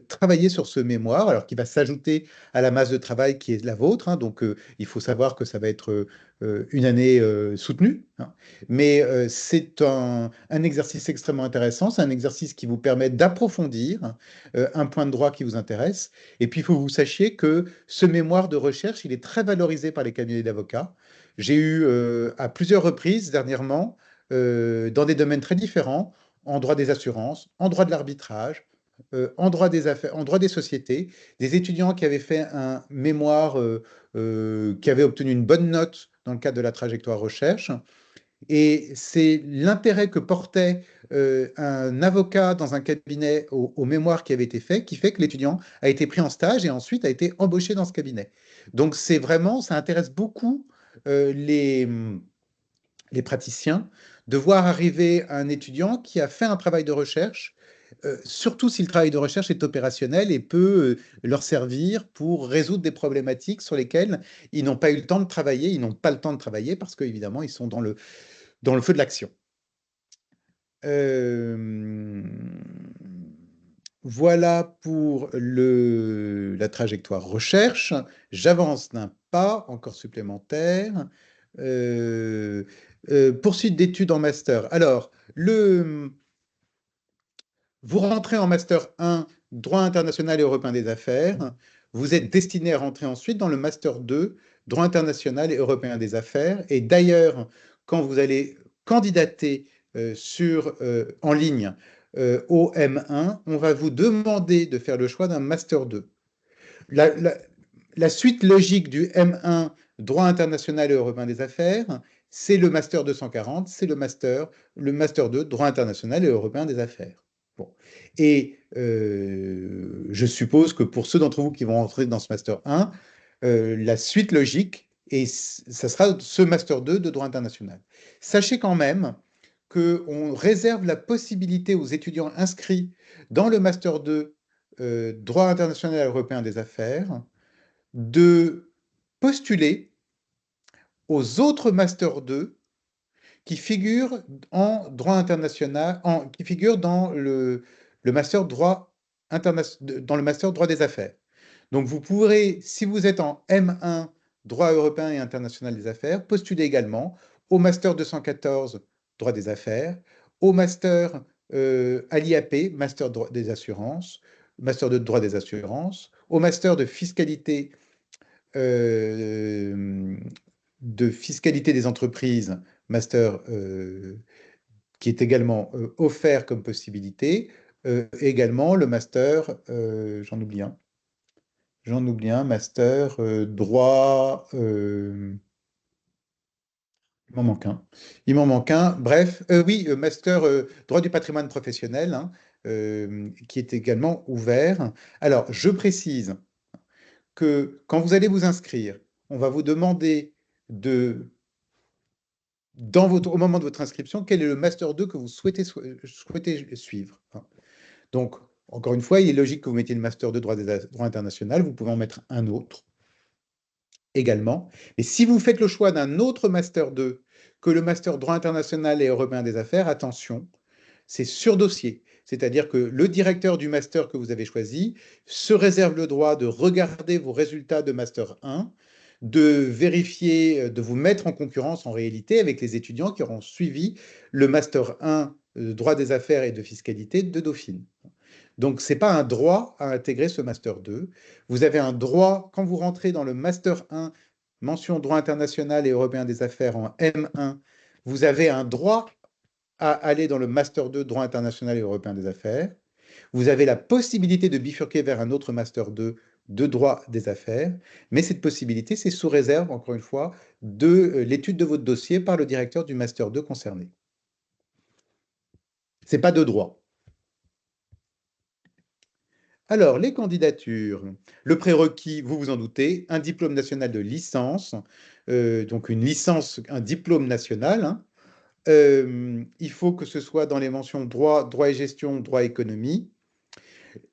travailler sur ce mémoire, alors qui va s'ajouter à la masse de travail qui est la vôtre. Hein. Donc, il faut savoir que ça va être une année soutenue. Hein. Mais c'est un exercice extrêmement intéressant. C'est un exercice qui vous permet d'approfondir un point de droit qui vous intéresse. Et puis, il faut que vous sachiez que ce mémoire de recherche, il est très valorisé par les cabinets d'avocats. J'ai eu à plusieurs reprises dernièrement, dans des domaines très différents, en droit des assurances, en droit de l'arbitrage, en droit des affaires, en droit des sociétés, des étudiants qui avaient fait un mémoire, qui avaient obtenu une bonne note dans le cadre de la trajectoire recherche. Et c'est l'intérêt que portait un avocat dans un cabinet au mémoire qui avait été fait, qui fait que l'étudiant a été pris en stage et ensuite a été embauché dans ce cabinet. Donc c'est vraiment, ça intéresse beaucoup les praticiens, de voir arriver un étudiant qui a fait un travail de recherche, surtout si le travail de recherche est opérationnel et peut leur servir pour résoudre des problématiques sur lesquelles ils n'ont pas eu le temps de travailler, ils n'ont pas le temps de travailler parce qu'évidemment, ils sont dans le feu de l'action. Voilà pour la trajectoire recherche. J'avance d'un pas encore supplémentaire. Poursuite d'études en master. Alors, vous rentrez en master 1, droit international et européen des affaires. Vous êtes destiné à rentrer ensuite dans le master 2, droit international et européen des affaires. Et d'ailleurs, quand vous allez candidater en ligne au M1, on va vous demander de faire le choix d'un master 2. La suite logique du M1, droit international et européen des affaires, c'est le master 240, c'est le master 2, droit international et européen des affaires. Bon. Et je suppose que pour ceux d'entre vous qui vont entrer dans ce master 1, la suite logique, ça sera ce master 2 de droit international. Sachez quand même qu'on réserve la possibilité aux étudiants inscrits dans le master 2 droit international et européen des affaires de postuler aux autres Master 2 qui figurent en droit international, qui figurent dans le Master droit dans le Master droit des affaires. Donc vous pourrez, si vous êtes en M1 droit européen et international des affaires, postuler également au Master 214 droit des affaires, au Master à l'IAP, Master des assurances, Master de droit des assurances, au Master de fiscalité des entreprises, master qui est également offert comme possibilité, également le master, j'en oublie un, master droit, il m'en manque un, bref, oui, master droit du patrimoine professionnel, hein, qui est également ouvert. Alors, je précise, que quand vous allez vous inscrire, on va vous demander au moment de votre inscription, quel est le Master 2 que vous souhaitez suivre, hein. Donc, encore une fois, il est logique que vous mettiez le Master 2 droit international, vous pouvez en mettre un autre également. Mais si vous faites le choix d'un autre Master 2 que le Master droit international et européen des affaires, attention, c'est sur dossier. C'est-à-dire que le directeur du master que vous avez choisi se réserve le droit de regarder vos résultats de Master 1, de vérifier, de vous mettre en concurrence en réalité avec les étudiants qui auront suivi le Master 1 de droit des affaires et de fiscalité de Dauphine. Donc, ce n'est pas un droit à intégrer ce Master 2. Vous avez un droit, quand vous rentrez dans le Master 1, mention droit international et européen des affaires en M1, vous avez un droit à aller dans le Master 2 droit international et européen des affaires. Vous avez la possibilité de bifurquer vers un autre Master 2 de droit des affaires, mais cette possibilité, c'est sous réserve, encore une fois, de l'étude de votre dossier par le directeur du Master 2 concerné. Ce n'est pas de droit. Alors, les candidatures. Le prérequis, vous vous en doutez, un diplôme national de licence, donc une licence, un diplôme national, hein. Il faut que ce soit dans les mentions droit, droit et gestion, droit et économie.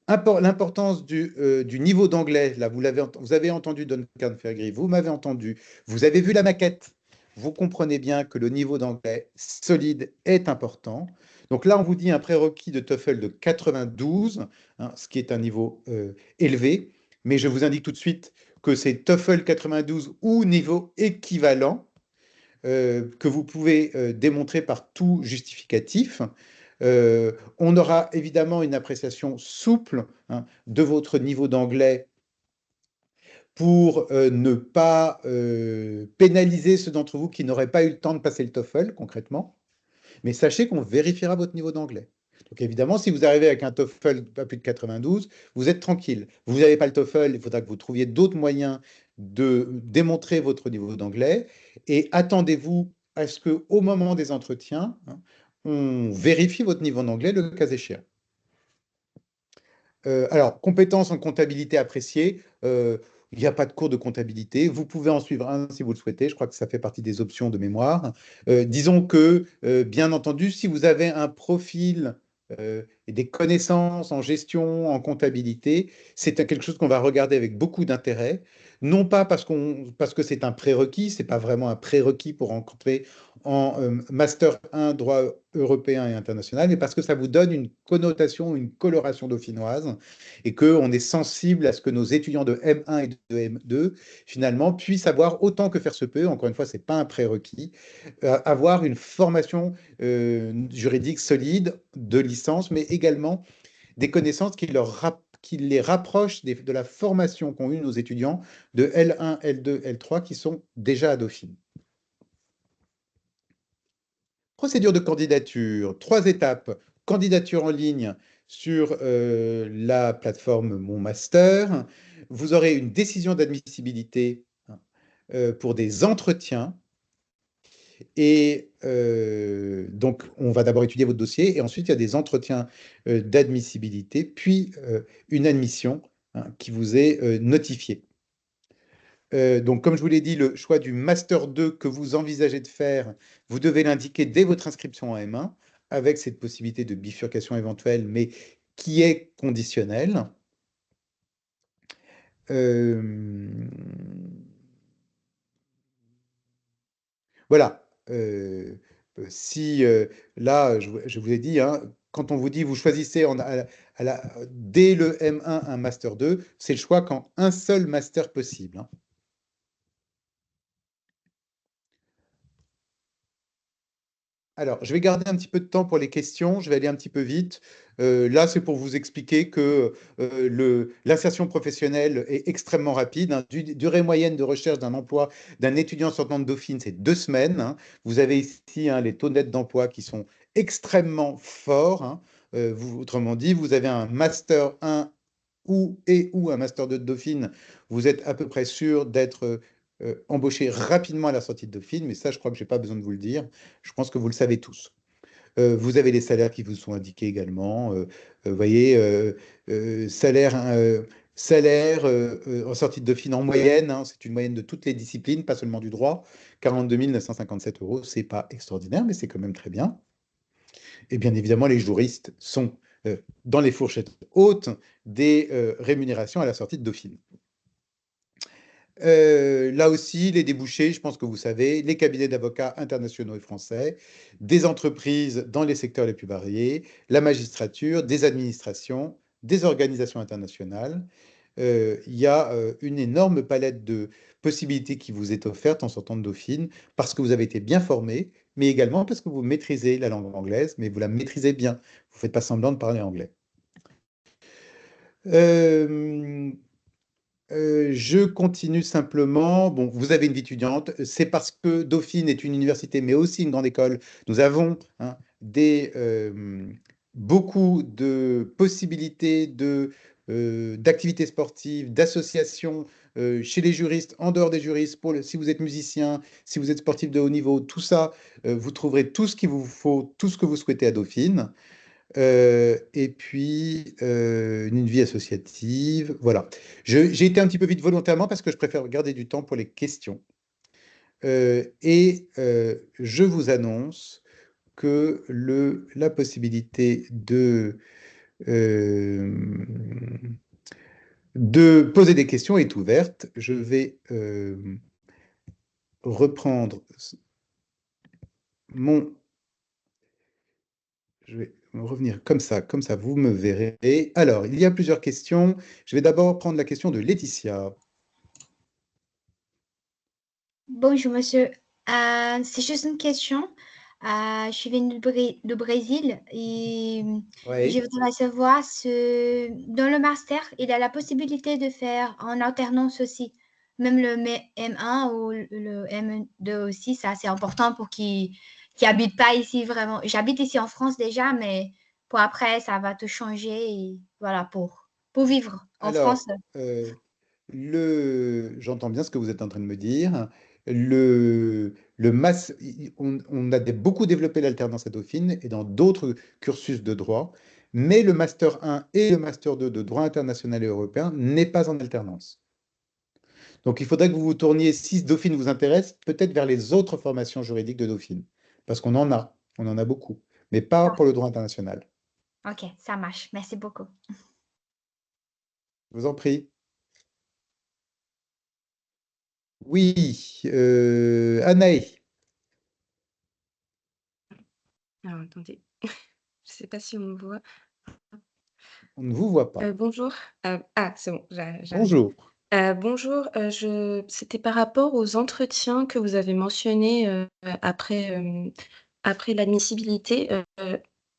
L'importance du niveau d'anglais, là, vous avez entendu Duncan Fergry, vous m'avez entendu, vous avez vu la maquette, vous comprenez bien que le niveau d'anglais solide est important. Donc là, on vous dit un prérequis de TOEFL de 92, hein, ce qui est un niveau élevé, mais je vous indique tout de suite que c'est TOEFL 92 ou niveau équivalent, que vous pouvez démontrer par tout justificatif. On aura évidemment une appréciation souple, hein, de votre niveau d'anglais pour ne pas pénaliser ceux d'entre vous qui n'auraient pas eu le temps de passer le TOEFL concrètement. Mais sachez qu'on vérifiera votre niveau d'anglais. Donc évidemment, si vous arrivez avec un TOEFL pas plus de 92, vous êtes tranquille. Vous n'avez pas le TOEFL, il faudra que vous trouviez d'autres moyens de démontrer votre niveau d'anglais. Et attendez-vous à ce qu'au moment des entretiens, hein, on vérifie votre niveau d'anglais, le cas échéant. Alors, compétences en comptabilité appréciées, il n'y a pas de cours de comptabilité. Vous pouvez en suivre un si vous le souhaitez. Je crois que ça fait partie des options de mémoire. Disons que, bien entendu, si vous avez un profil et des connaissances en gestion, en comptabilité, c'est quelque chose qu'on va regarder avec beaucoup d'intérêt. Non pas parce que c'est un prérequis, c'est pas vraiment un prérequis pour rentrer en Master 1 droit européen et international, mais parce que ça vous donne une connotation, une coloration dauphinoise, et qu'on est sensible à ce que nos étudiants de M1 et de M2, finalement, puissent avoir, autant que faire se peut, encore une fois, ce n'est pas un prérequis, avoir une formation juridique solide de licence, mais également des connaissances qui les rapprochent de la formation qu'ont eu nos étudiants de L1, L2, L3, qui sont déjà à Dauphine. Procédure de candidature, 3 étapes. Candidature en ligne sur la plateforme Mon Master. Vous aurez une décision d'admissibilité pour des entretiens. Et donc, on va d'abord étudier votre dossier et ensuite, il y a des entretiens d'admissibilité, puis une admission, hein, qui vous est notifiée. Donc, comme je vous l'ai dit, le choix du Master 2 que vous envisagez de faire, vous devez l'indiquer dès votre inscription en M1, avec cette possibilité de bifurcation éventuelle, mais qui est conditionnelle. Voilà. Si là, je vous ai dit, hein, quand on vous dit vous choisissez dès le M1 un Master 2, c'est le choix quand un seul Master possible, hein. Alors, je vais garder un petit peu de temps pour les questions, je vais aller un petit peu vite. Là, c'est pour vous expliquer que l'insertion professionnelle est extrêmement rapide, hein. Durée moyenne de recherche d'un emploi d'un étudiant sortant de Dauphine, c'est 2 semaines, hein. Vous avez ici, hein, les taux nets d'emploi qui sont extrêmement forts, hein. Autrement dit, vous avez un Master 1 ou un Master 2 de Dauphine, vous êtes à peu près sûr d'être embauché rapidement à la sortie de Dauphine, mais ça, je crois que je n'ai pas besoin de vous le dire. Je pense que vous le savez tous. Vous avez les salaires qui vous sont indiqués également. Vous voyez, salaire Salaire en sortie de Dauphine en moyenne, hein, c'est une moyenne de toutes les disciplines, pas seulement du droit, 42 957 euros, c'est pas extraordinaire, mais c'est quand même très bien. Et bien évidemment, les juristes sont dans les fourchettes hautes des rémunérations à la sortie de Dauphine. Là aussi, les débouchés, je pense que vous savez, les cabinets d'avocats internationaux et français, des entreprises dans les secteurs les plus variés, la magistrature, des administrations, des organisations internationales. Il y a une énorme palette de possibilités qui vous est offerte en sortant de Dauphine parce que vous avez été bien formé, mais également parce que vous maîtrisez la langue anglaise, mais vous la maîtrisez bien. Vous ne faites pas semblant de parler anglais. Euh, je continue simplement. Bon, vous avez une vie étudiante. C'est parce que Dauphine est une université, mais aussi une grande école. Nous avons hein, beaucoup de possibilités d'activités sportives, d'associations chez les juristes, en dehors des juristes. Si vous êtes musicien, si vous êtes sportif de haut niveau, tout ça, vous trouverez tout ce qu'il vous faut, tout ce que vous souhaitez à Dauphine. Et puis, une vie associative, voilà. J'ai été un petit peu vite volontairement parce que je préfère garder du temps pour les questions. Je vous annonce que la possibilité de poser des questions est ouverte. Je vais reprendre mon... Je vais revenir comme ça, vous me verrez. Alors, il y a plusieurs questions. Je vais d'abord prendre la question de Laetitia. Bonjour monsieur. C'est juste une question. Je suis venue du Brésil et je Oui. voudrais savoir si dans le master, il y a la possibilité de faire en alternance aussi. Même le M1 ou le M2 aussi, ça c'est important pour qui habitent pas ici vraiment. J'habite ici en France déjà, mais pour après, ça va tout changer et voilà, pour vivre en France. Alors, j'entends bien ce que vous êtes en train de me dire. On a beaucoup développé l'alternance à Dauphine et dans d'autres cursus de droit, mais le Master 1 et le Master 2 de droit international et européen n'est pas en alternance. Donc, il faudrait que vous vous tourniez, si Dauphine vous intéresse, peut-être vers les autres formations juridiques de Dauphine, parce on en a beaucoup, mais pas pour le droit international. Ok, ça marche. Merci beaucoup. Je vous en prie. Oui, Anaï, Alors, attendez, je ne sais pas si on me voit. on ne vous voit pas. Bonjour. C'est bon, j'arrive. Bonjour. Bonjour, c'était par rapport aux entretiens que vous avez mentionnés, après l'admissibilité.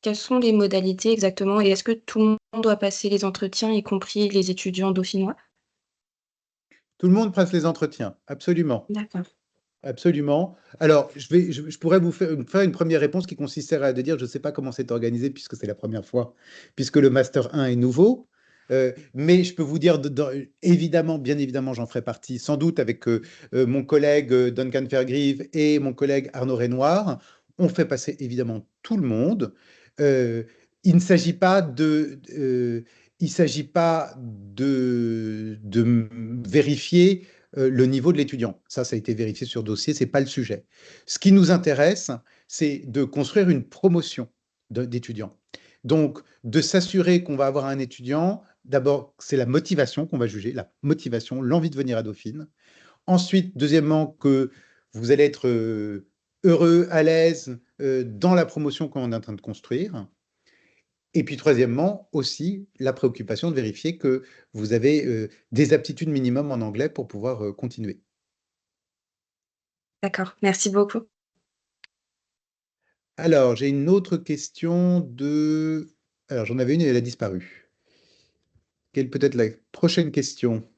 Quelles sont les modalités exactement? Et est-ce que tout le monde doit passer les entretiens, y compris les étudiants dauphinois? Tout le monde passe les entretiens, absolument. D'accord. Absolument. Alors, je pourrais vous faire une première réponse qui consisterait à de dire, je ne sais pas comment c'est organisé puisque c'est la première fois, puisque le Master 1 est nouveau. Mais je peux vous dire, évidemment, bien évidemment, j'en ferai partie, sans doute avec mon collègue Duncan Fairgrieve et mon collègue Arnaud Renoir. On fait passer évidemment tout le monde. Il ne s'agit pas de vérifier le niveau de l'étudiant. Ça a été vérifié sur dossier, ce n'est pas le sujet. Ce qui nous intéresse, c'est de construire une promotion d'étudiants. Donc, de s'assurer qu'on va avoir un étudiant, d'abord, c'est la motivation qu'on va juger, la motivation, l'envie de venir à Dauphine. Ensuite, deuxièmement, que vous allez être heureux, à l'aise dans la promotion qu'on est en train de construire. Et puis, troisièmement, aussi la préoccupation de vérifier que vous avez des aptitudes minimum en anglais pour pouvoir continuer. D'accord, merci beaucoup. Alors, j'ai une autre question de... Alors, j'en avais une et elle a disparu. Quelle peut être la prochaine question?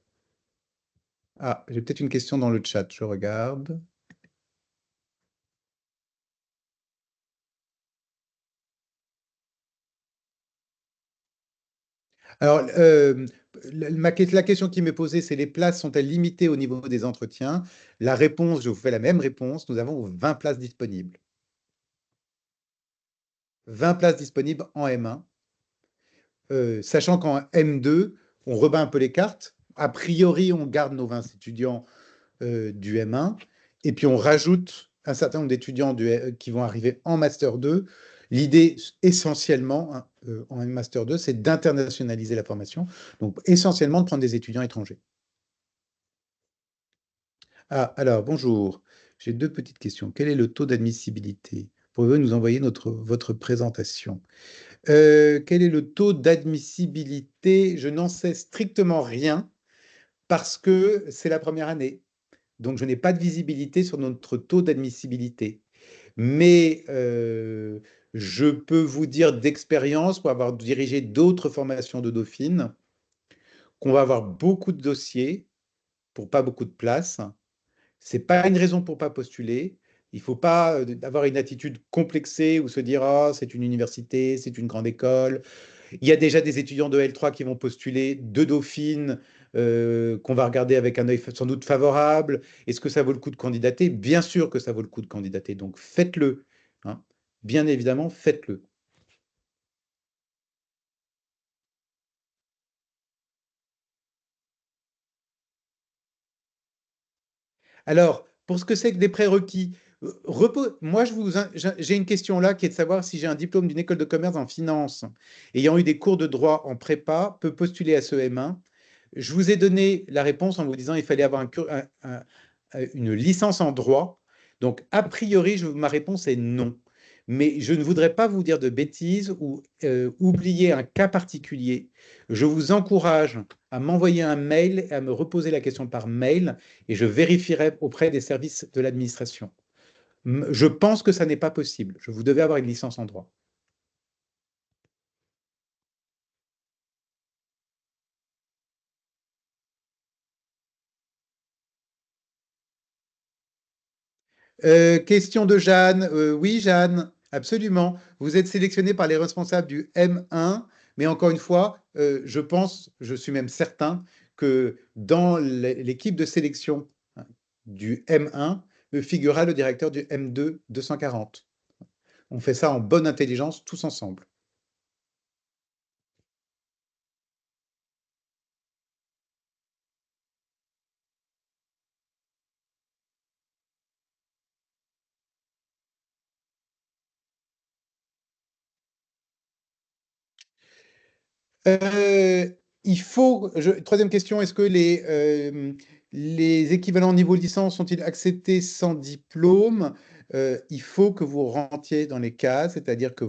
Ah, j'ai peut-être une question dans le chat, je regarde. Alors, la question qui m'est posée, c'est les places sont-elles limitées au niveau des entretiens? La réponse, je vous fais la même réponse, nous avons 20 places disponibles. 20 places disponibles en M1, sachant qu'en M2, on rebat un peu les cartes. A priori, on garde nos 20 étudiants du M1, et puis on rajoute un certain nombre d'étudiants qui vont arriver en Master 2. L'idée, essentiellement, hein, en Master 2, c'est d'internationaliser la formation, donc essentiellement de prendre des étudiants étrangers. Ah, alors, bonjour. J'ai deux petites questions. Quel est le taux d'admissibilité? Pouvez-vous nous envoyer votre présentation? Quel est le taux d'admissibilité? Je n'en sais strictement rien parce que c'est la première année. Donc, je n'ai pas de visibilité sur notre taux d'admissibilité. Mais je peux vous dire d'expérience, pour avoir dirigé d'autres formations de Dauphine, qu'on va avoir beaucoup de dossiers pour pas beaucoup de places. C'est pas une raison pour pas postuler. Il faut pas avoir une attitude complexée ou se dire ah c'est une université, c'est une grande école. Il y a déjà des étudiants de L3 qui vont postuler de Dauphine, qu'on va regarder avec un œil sans doute favorable. Est-ce que ça vaut le coup de candidater? Bien sûr que ça vaut le coup de candidater. Donc faites-le, hein. Bien évidemment, faites-le. Alors, pour ce que c'est que des prérequis, moi, j'ai une question là qui est de savoir si j'ai un diplôme d'une école de commerce en finance, ayant eu des cours de droit en prépa, peut postuler à ce M1. Je vous ai donné la réponse en vous disant qu'il fallait avoir une licence en droit. Donc, a priori, ma réponse est non. Mais je ne voudrais pas vous dire de bêtises ou oublier un cas particulier. Je vous encourage à m'envoyer un mail et à me reposer la question par mail et je vérifierai auprès des services de l'administration. Je pense que ça n'est pas possible. Vous devez avoir une licence en droit. Question de Jeanne. Oui, Jeanne, absolument. Vous êtes sélectionné par les responsables du M1, mais encore une fois, je pense, je suis même certain que dans l'équipe de sélection, hein, du M1 figurera le directeur du M2 240. On fait ça en bonne intelligence, tous ensemble. Euh, troisième question, est-ce que les équivalents niveau licence sont-ils acceptés sans diplôme? Il faut que vous rentiez dans les cases, c'est-à-dire que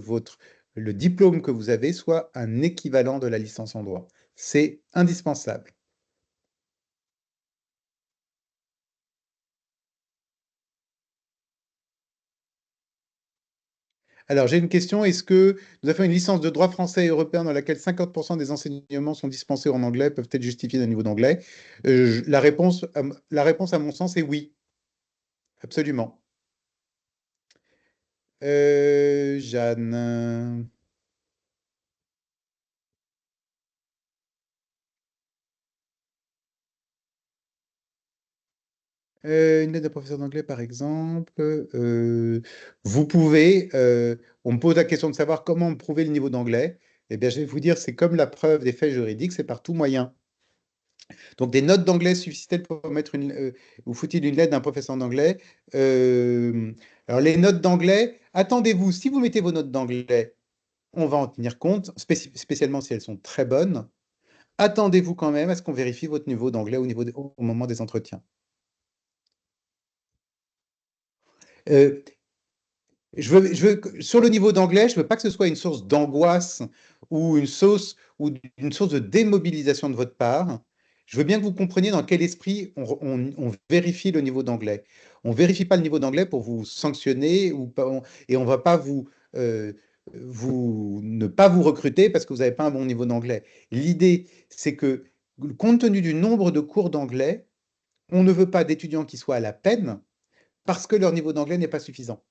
le diplôme que vous avez soit un équivalent de la licence en droit. C'est indispensable. Alors, j'ai une question. Est-ce que nous avons fait une licence de droit français et européen dans laquelle 50% des enseignements sont dispensés en anglais, peuvent être justifiés d'un niveau d'anglais? La réponse, à mon sens, est oui, absolument. Jeanne. Une lettre de professeur d'anglais, par exemple. Vous pouvez. On me pose la question de savoir comment prouver le niveau d'anglais. Eh bien, je vais vous dire, c'est comme la preuve des faits juridiques, c'est par tout moyen. Donc, des notes d'anglais suffisent-elles pour mettre ou faut-il une lettre d'un professeur d'anglais? Alors, les notes d'anglais, attendez-vous, si vous mettez vos notes d'anglais, on va en tenir compte, spécialement si elles sont très bonnes. Attendez-vous quand même à ce qu'on vérifie votre niveau d'anglais au moment des entretiens. Euh, sur le niveau d'anglais, je ne veux pas que ce soit une source d'angoisse ou une source de démobilisation de votre part. Je veux bien que vous compreniez dans quel esprit on vérifie le niveau d'anglais. On ne vérifie pas le niveau d'anglais pour vous sanctionner et on ne va pas ne pas vous recruter parce que vous n'avez pas un bon niveau d'anglais. L'idée, c'est que compte tenu du nombre de cours d'anglais, on ne veut pas d'étudiants qui soient à la peine parce que leur niveau d'anglais n'est pas suffisant.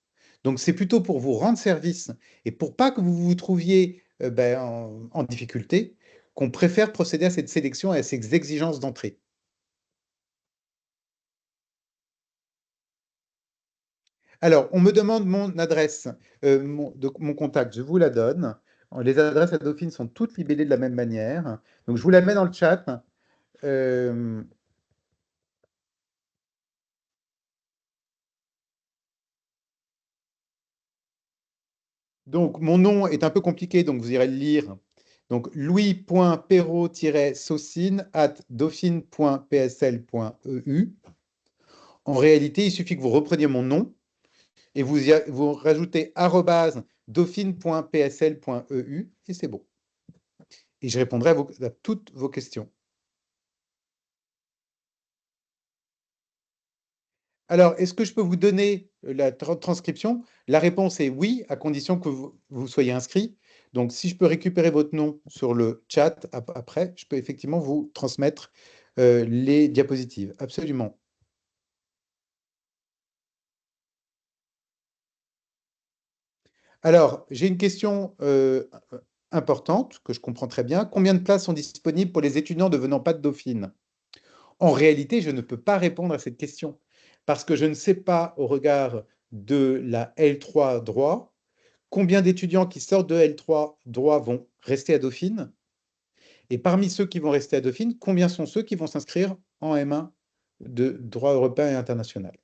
Donc, c'est plutôt pour vous rendre service et pour pas que vous vous trouviez en difficulté qu'on préfère procéder à cette sélection et à ces exigences d'entrée. Alors, on me demande mon adresse, mon contact, je vous la donne. Les adresses à Dauphine sont toutes libellées de la même manière. Donc, je vous la mets dans le chat. Euh, Donc, mon nom est un peu compliqué, donc vous irez le lire. Donc, louis.perrault-saucine@dauphine.psl.eu. En réalité, il suffit que vous repreniez mon nom et vous rajoutez @dauphine.psl.eu et c'est bon. Et je répondrai à toutes vos questions. Alors, est-ce que je peux vous donner la transcription? La réponse est oui, à condition que vous soyez inscrit. Donc, si je peux récupérer votre nom sur le chat après, je peux effectivement vous transmettre les diapositives. Absolument. Alors, j'ai une question importante que je comprends très bien. Combien de places sont disponibles pour les étudiants ne venant pas de Dauphine? En réalité, je ne peux pas répondre à cette question parce que je ne sais pas, au regard de la L3 droit, combien d'étudiants qui sortent de L3 droit vont rester à Dauphine? Et parmi ceux qui vont rester à Dauphine, combien sont ceux qui vont s'inscrire en M1 de droit européen et international?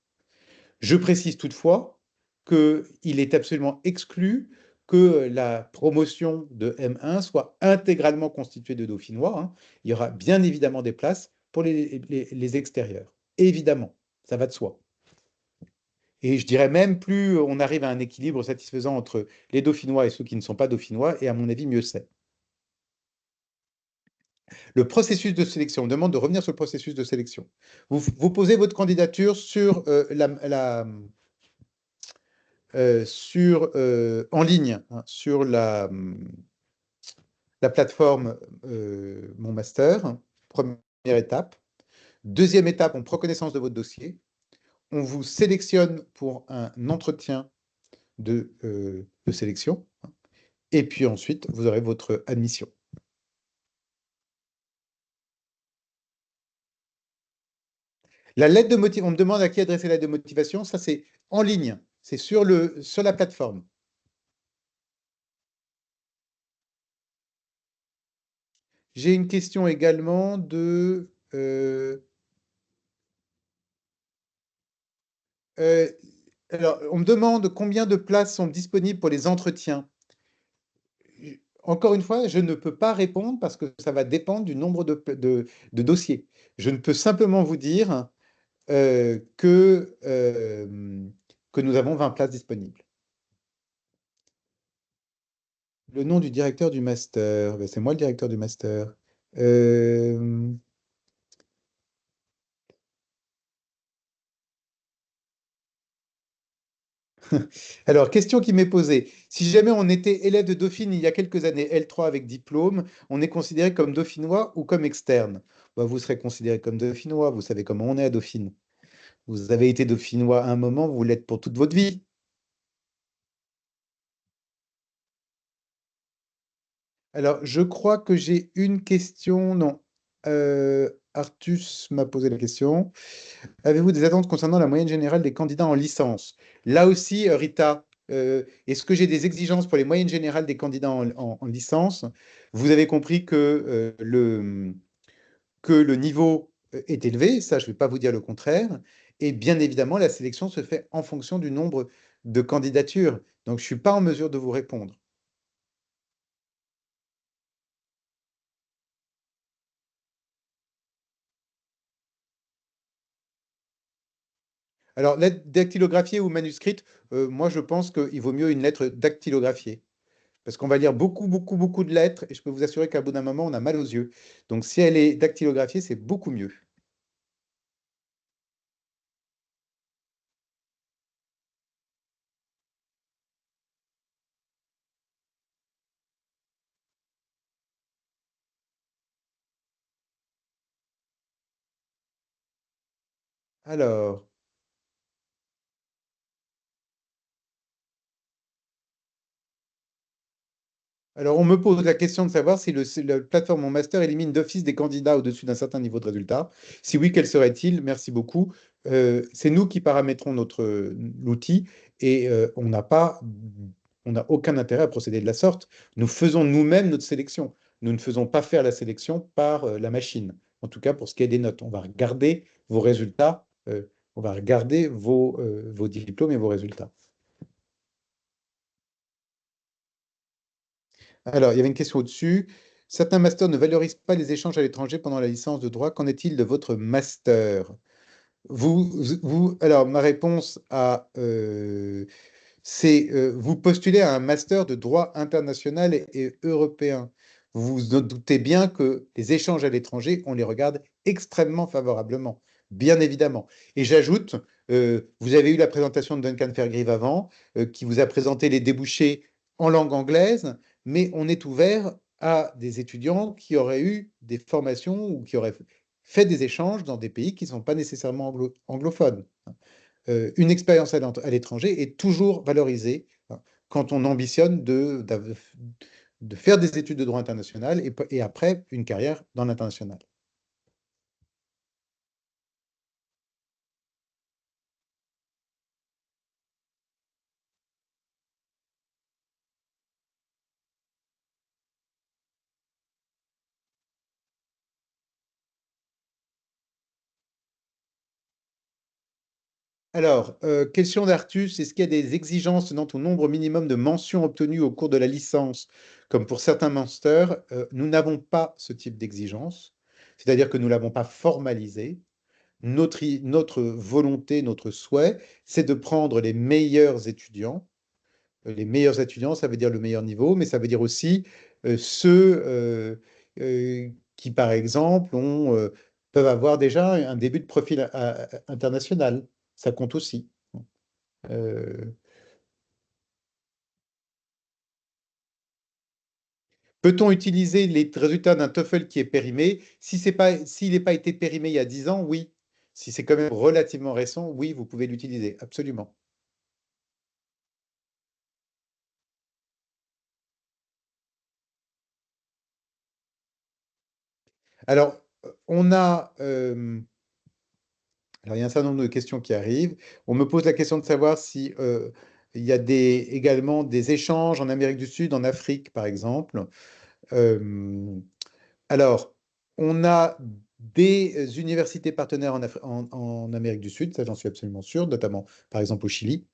Je précise toutefois qu'il est absolument exclu que la promotion de M1 soit intégralement constituée de Dauphinois, hein. Il y aura bien évidemment des places pour les extérieurs. Évidemment, ça va de soi. Et je dirais même, plus on arrive à un équilibre satisfaisant entre les Dauphinois et ceux qui ne sont pas Dauphinois, et à mon avis, mieux c'est. Le processus de sélection, on demande de revenir sur le processus de sélection. Vous posez votre candidature sur, en ligne, hein, sur la plateforme Mon Master, première étape. Deuxième étape, on prend connaissance de votre dossier. On vous sélectionne pour un entretien de sélection. Et puis ensuite, vous aurez votre admission. La lettre de motivation, on me demande à qui adresser la lettre de motivation. Ça, c'est en ligne. C'est sur la plateforme. J'ai une question également de... alors, on me demande combien de places sont disponibles pour les entretiens. Encore une fois, je ne peux pas répondre parce que ça va dépendre du nombre de dossiers. Je ne peux simplement vous dire que nous avons 20 places disponibles. Le nom du directeur du master, ben, c'est moi le directeur du master. Alors, question qui m'est posée. Si jamais on était élève de Dauphine il y a quelques années, L3 avec diplôme, on est considéré comme dauphinois ou comme externe? Ben, vous serez considéré comme dauphinois, vous savez comment on est à Dauphine. Vous avez été dauphinois à un moment, vous l'êtes pour toute votre vie. Alors, je crois que j'ai une question. Non. Artus m'a posé la question. Avez-vous des attentes concernant la moyenne générale des candidats en licence? Là aussi, Rita, est-ce que j'ai des exigences pour les moyennes générales des candidats en licence? Vous avez compris que le niveau est élevé, ça, je ne vais pas vous dire le contraire. Et bien évidemment, la sélection se fait en fonction du nombre de candidatures. Donc, je ne suis pas en mesure de vous répondre. Alors, lettre dactylographiée ou manuscrite, moi, je pense qu'il vaut mieux une lettre dactylographiée. Parce qu'on va lire beaucoup, beaucoup, beaucoup de lettres, et je peux vous assurer qu'à bout d'un moment, on a mal aux yeux. Donc, si elle est dactylographiée, c'est beaucoup mieux. Alors, on me pose la question de savoir si la plateforme Mon Master élimine d'office des candidats au-dessus d'un certain niveau de résultat. Si oui, quel serait-il? Merci beaucoup. C'est nous qui paramétrons l'outil et on n'a pas On n'a aucun intérêt à procéder de la sorte. Nous faisons nous-mêmes notre sélection. Nous ne faisons pas faire la sélection par la machine. En tout cas, pour ce qui est des notes, on va regarder vos résultats, on va regarder vos diplômes et vos résultats. Alors, il y avait une question au-dessus. Certains masters ne valorisent pas les échanges à l'étranger pendant la licence de droit. Qu'en est-il de votre master? Alors, ma réponse c'est vous postulez à un master de droit international et européen. Vous vous doutez bien que les échanges à l'étranger, on les regarde extrêmement favorablement, bien évidemment. Et j'ajoute, vous avez eu la présentation de Duncan Fairgrieve avant, qui vous a présenté les débouchés en langue anglaise, mais on est ouvert à des étudiants qui auraient eu des formations ou qui auraient fait des échanges dans des pays qui ne sont pas nécessairement anglophones. Une expérience à l'étranger est toujours valorisée, hein, quand on ambitionne de faire des études de droit international et après une carrière dans l'international. Alors, question d'Artus, est-ce qu'il y a des exigences tenant au nombre minimum de mentions obtenues au cours de la licence, comme pour certains masters? Nous n'avons pas ce type d'exigence, c'est-à-dire que nous ne l'avons pas formalisé. Notre volonté, notre souhait, c'est de prendre les meilleurs étudiants. Les meilleurs étudiants, ça veut dire le meilleur niveau, mais ça veut dire aussi ceux qui, par exemple, peuvent avoir déjà un début de profil international. Ça compte aussi. Euh, Peut-on utiliser les résultats d'un TOEFL qui est périmé? S'il n'est pas été périmé il y a 10 ans, oui. Si c'est quand même relativement récent, oui, vous pouvez l'utiliser, absolument. Alors, on a... alors, il y a un certain nombre de questions qui arrivent. On me pose la question de savoir si il y a également des échanges en Amérique du Sud, en Afrique, par exemple. Euh, alors, on a des universités partenaires en Amérique du Sud, ça j'en suis absolument sûr, notamment par exemple au Chili,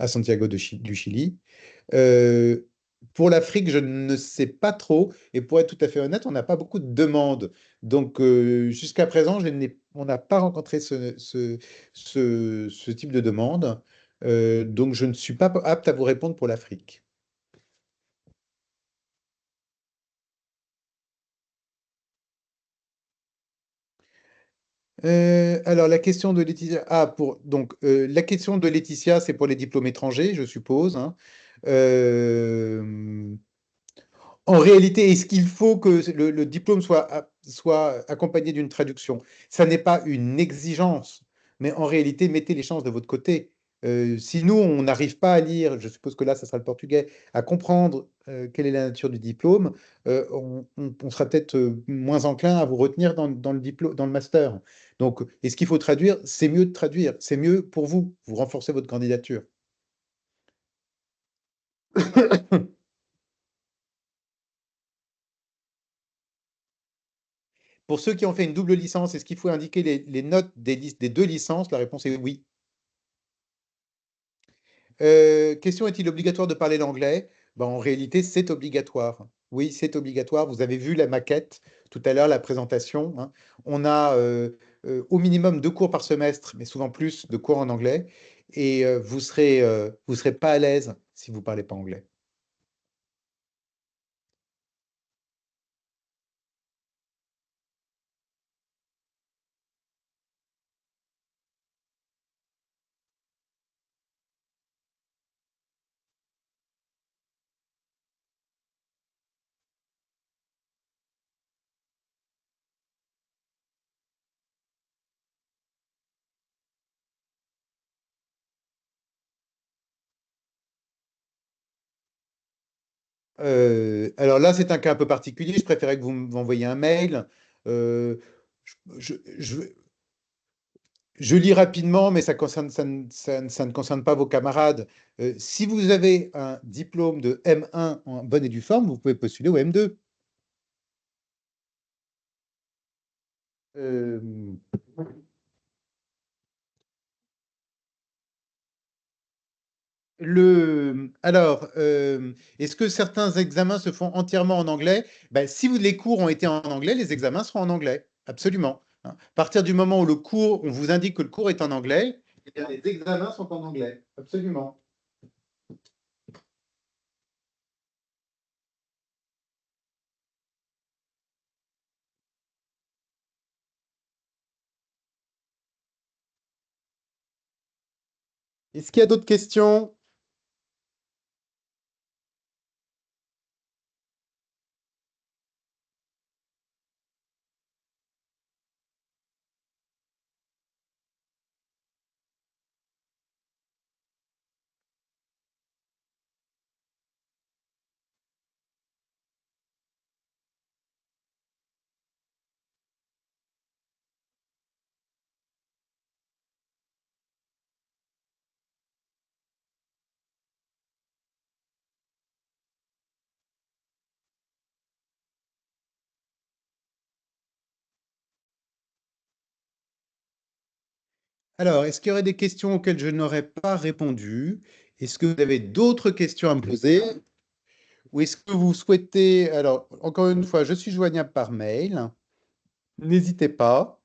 à Santiago du Chili. Euh, pour l'Afrique, je ne sais pas trop, et pour être tout à fait honnête, on n'a pas beaucoup de demandes. Donc, jusqu'à présent, on n'a pas rencontré ce type de demande. Donc, je ne suis pas apte à vous répondre pour l'Afrique. Alors, la question de Laetitia. La question de Laetitia, c'est pour les diplômes étrangers, je suppose, hein. Euh, En réalité, est-ce qu'il faut que le diplôme soit accompagné d'une traduction? Ça n'est pas une exigence, mais en réalité, mettez les chances de votre côté. Si nous, on n'arrive pas à lire, je suppose que là, ça sera le portugais, à comprendre quelle est la nature du diplôme, on sera peut-être moins enclin à vous retenir dans le diplôme, dans le master. Donc, est-ce qu'il faut traduire? C'est mieux de traduire. C'est mieux pour vous. Vous renforcez votre candidature. Pour ceux qui ont fait une double licence, est-ce qu'il faut indiquer les notes des deux licences? La réponse est oui. Question, est-il obligatoire de parler l'anglais? Ben, en réalité, c'est obligatoire. Oui, c'est obligatoire. Vous avez vu la maquette tout à l'heure, la présentation, hein. On a au minimum 2 cours par semestre, mais souvent plus de cours en anglais. Et vous serez pas à l'aise si vous parlez pas anglais. Alors là, c'est un cas un peu particulier. Je préférais que vous m'envoyiez un mail. Euh, je, je- je- Je lis rapidement, mais ça ne concerne pas vos camarades. Si vous avez un diplôme de M1 en bonne et due forme, vous pouvez postuler au M2. Euh, alors, est-ce que certains examens se font entièrement en anglais? Ben, si les cours ont été en anglais, les examens seront en anglais. Absolument. Hein. À partir du moment où on vous indique que le cours est en anglais, eh bien, les examens sont en anglais. Absolument. Est-ce qu'il y a d'autres questions? Alors, est-ce qu'il y aurait des questions auxquelles je n'aurais pas répondu? Est-ce que vous avez d'autres questions à me poser? Ou est-ce que vous souhaitez... Alors, encore une fois, je suis joignable par mail. N'hésitez pas.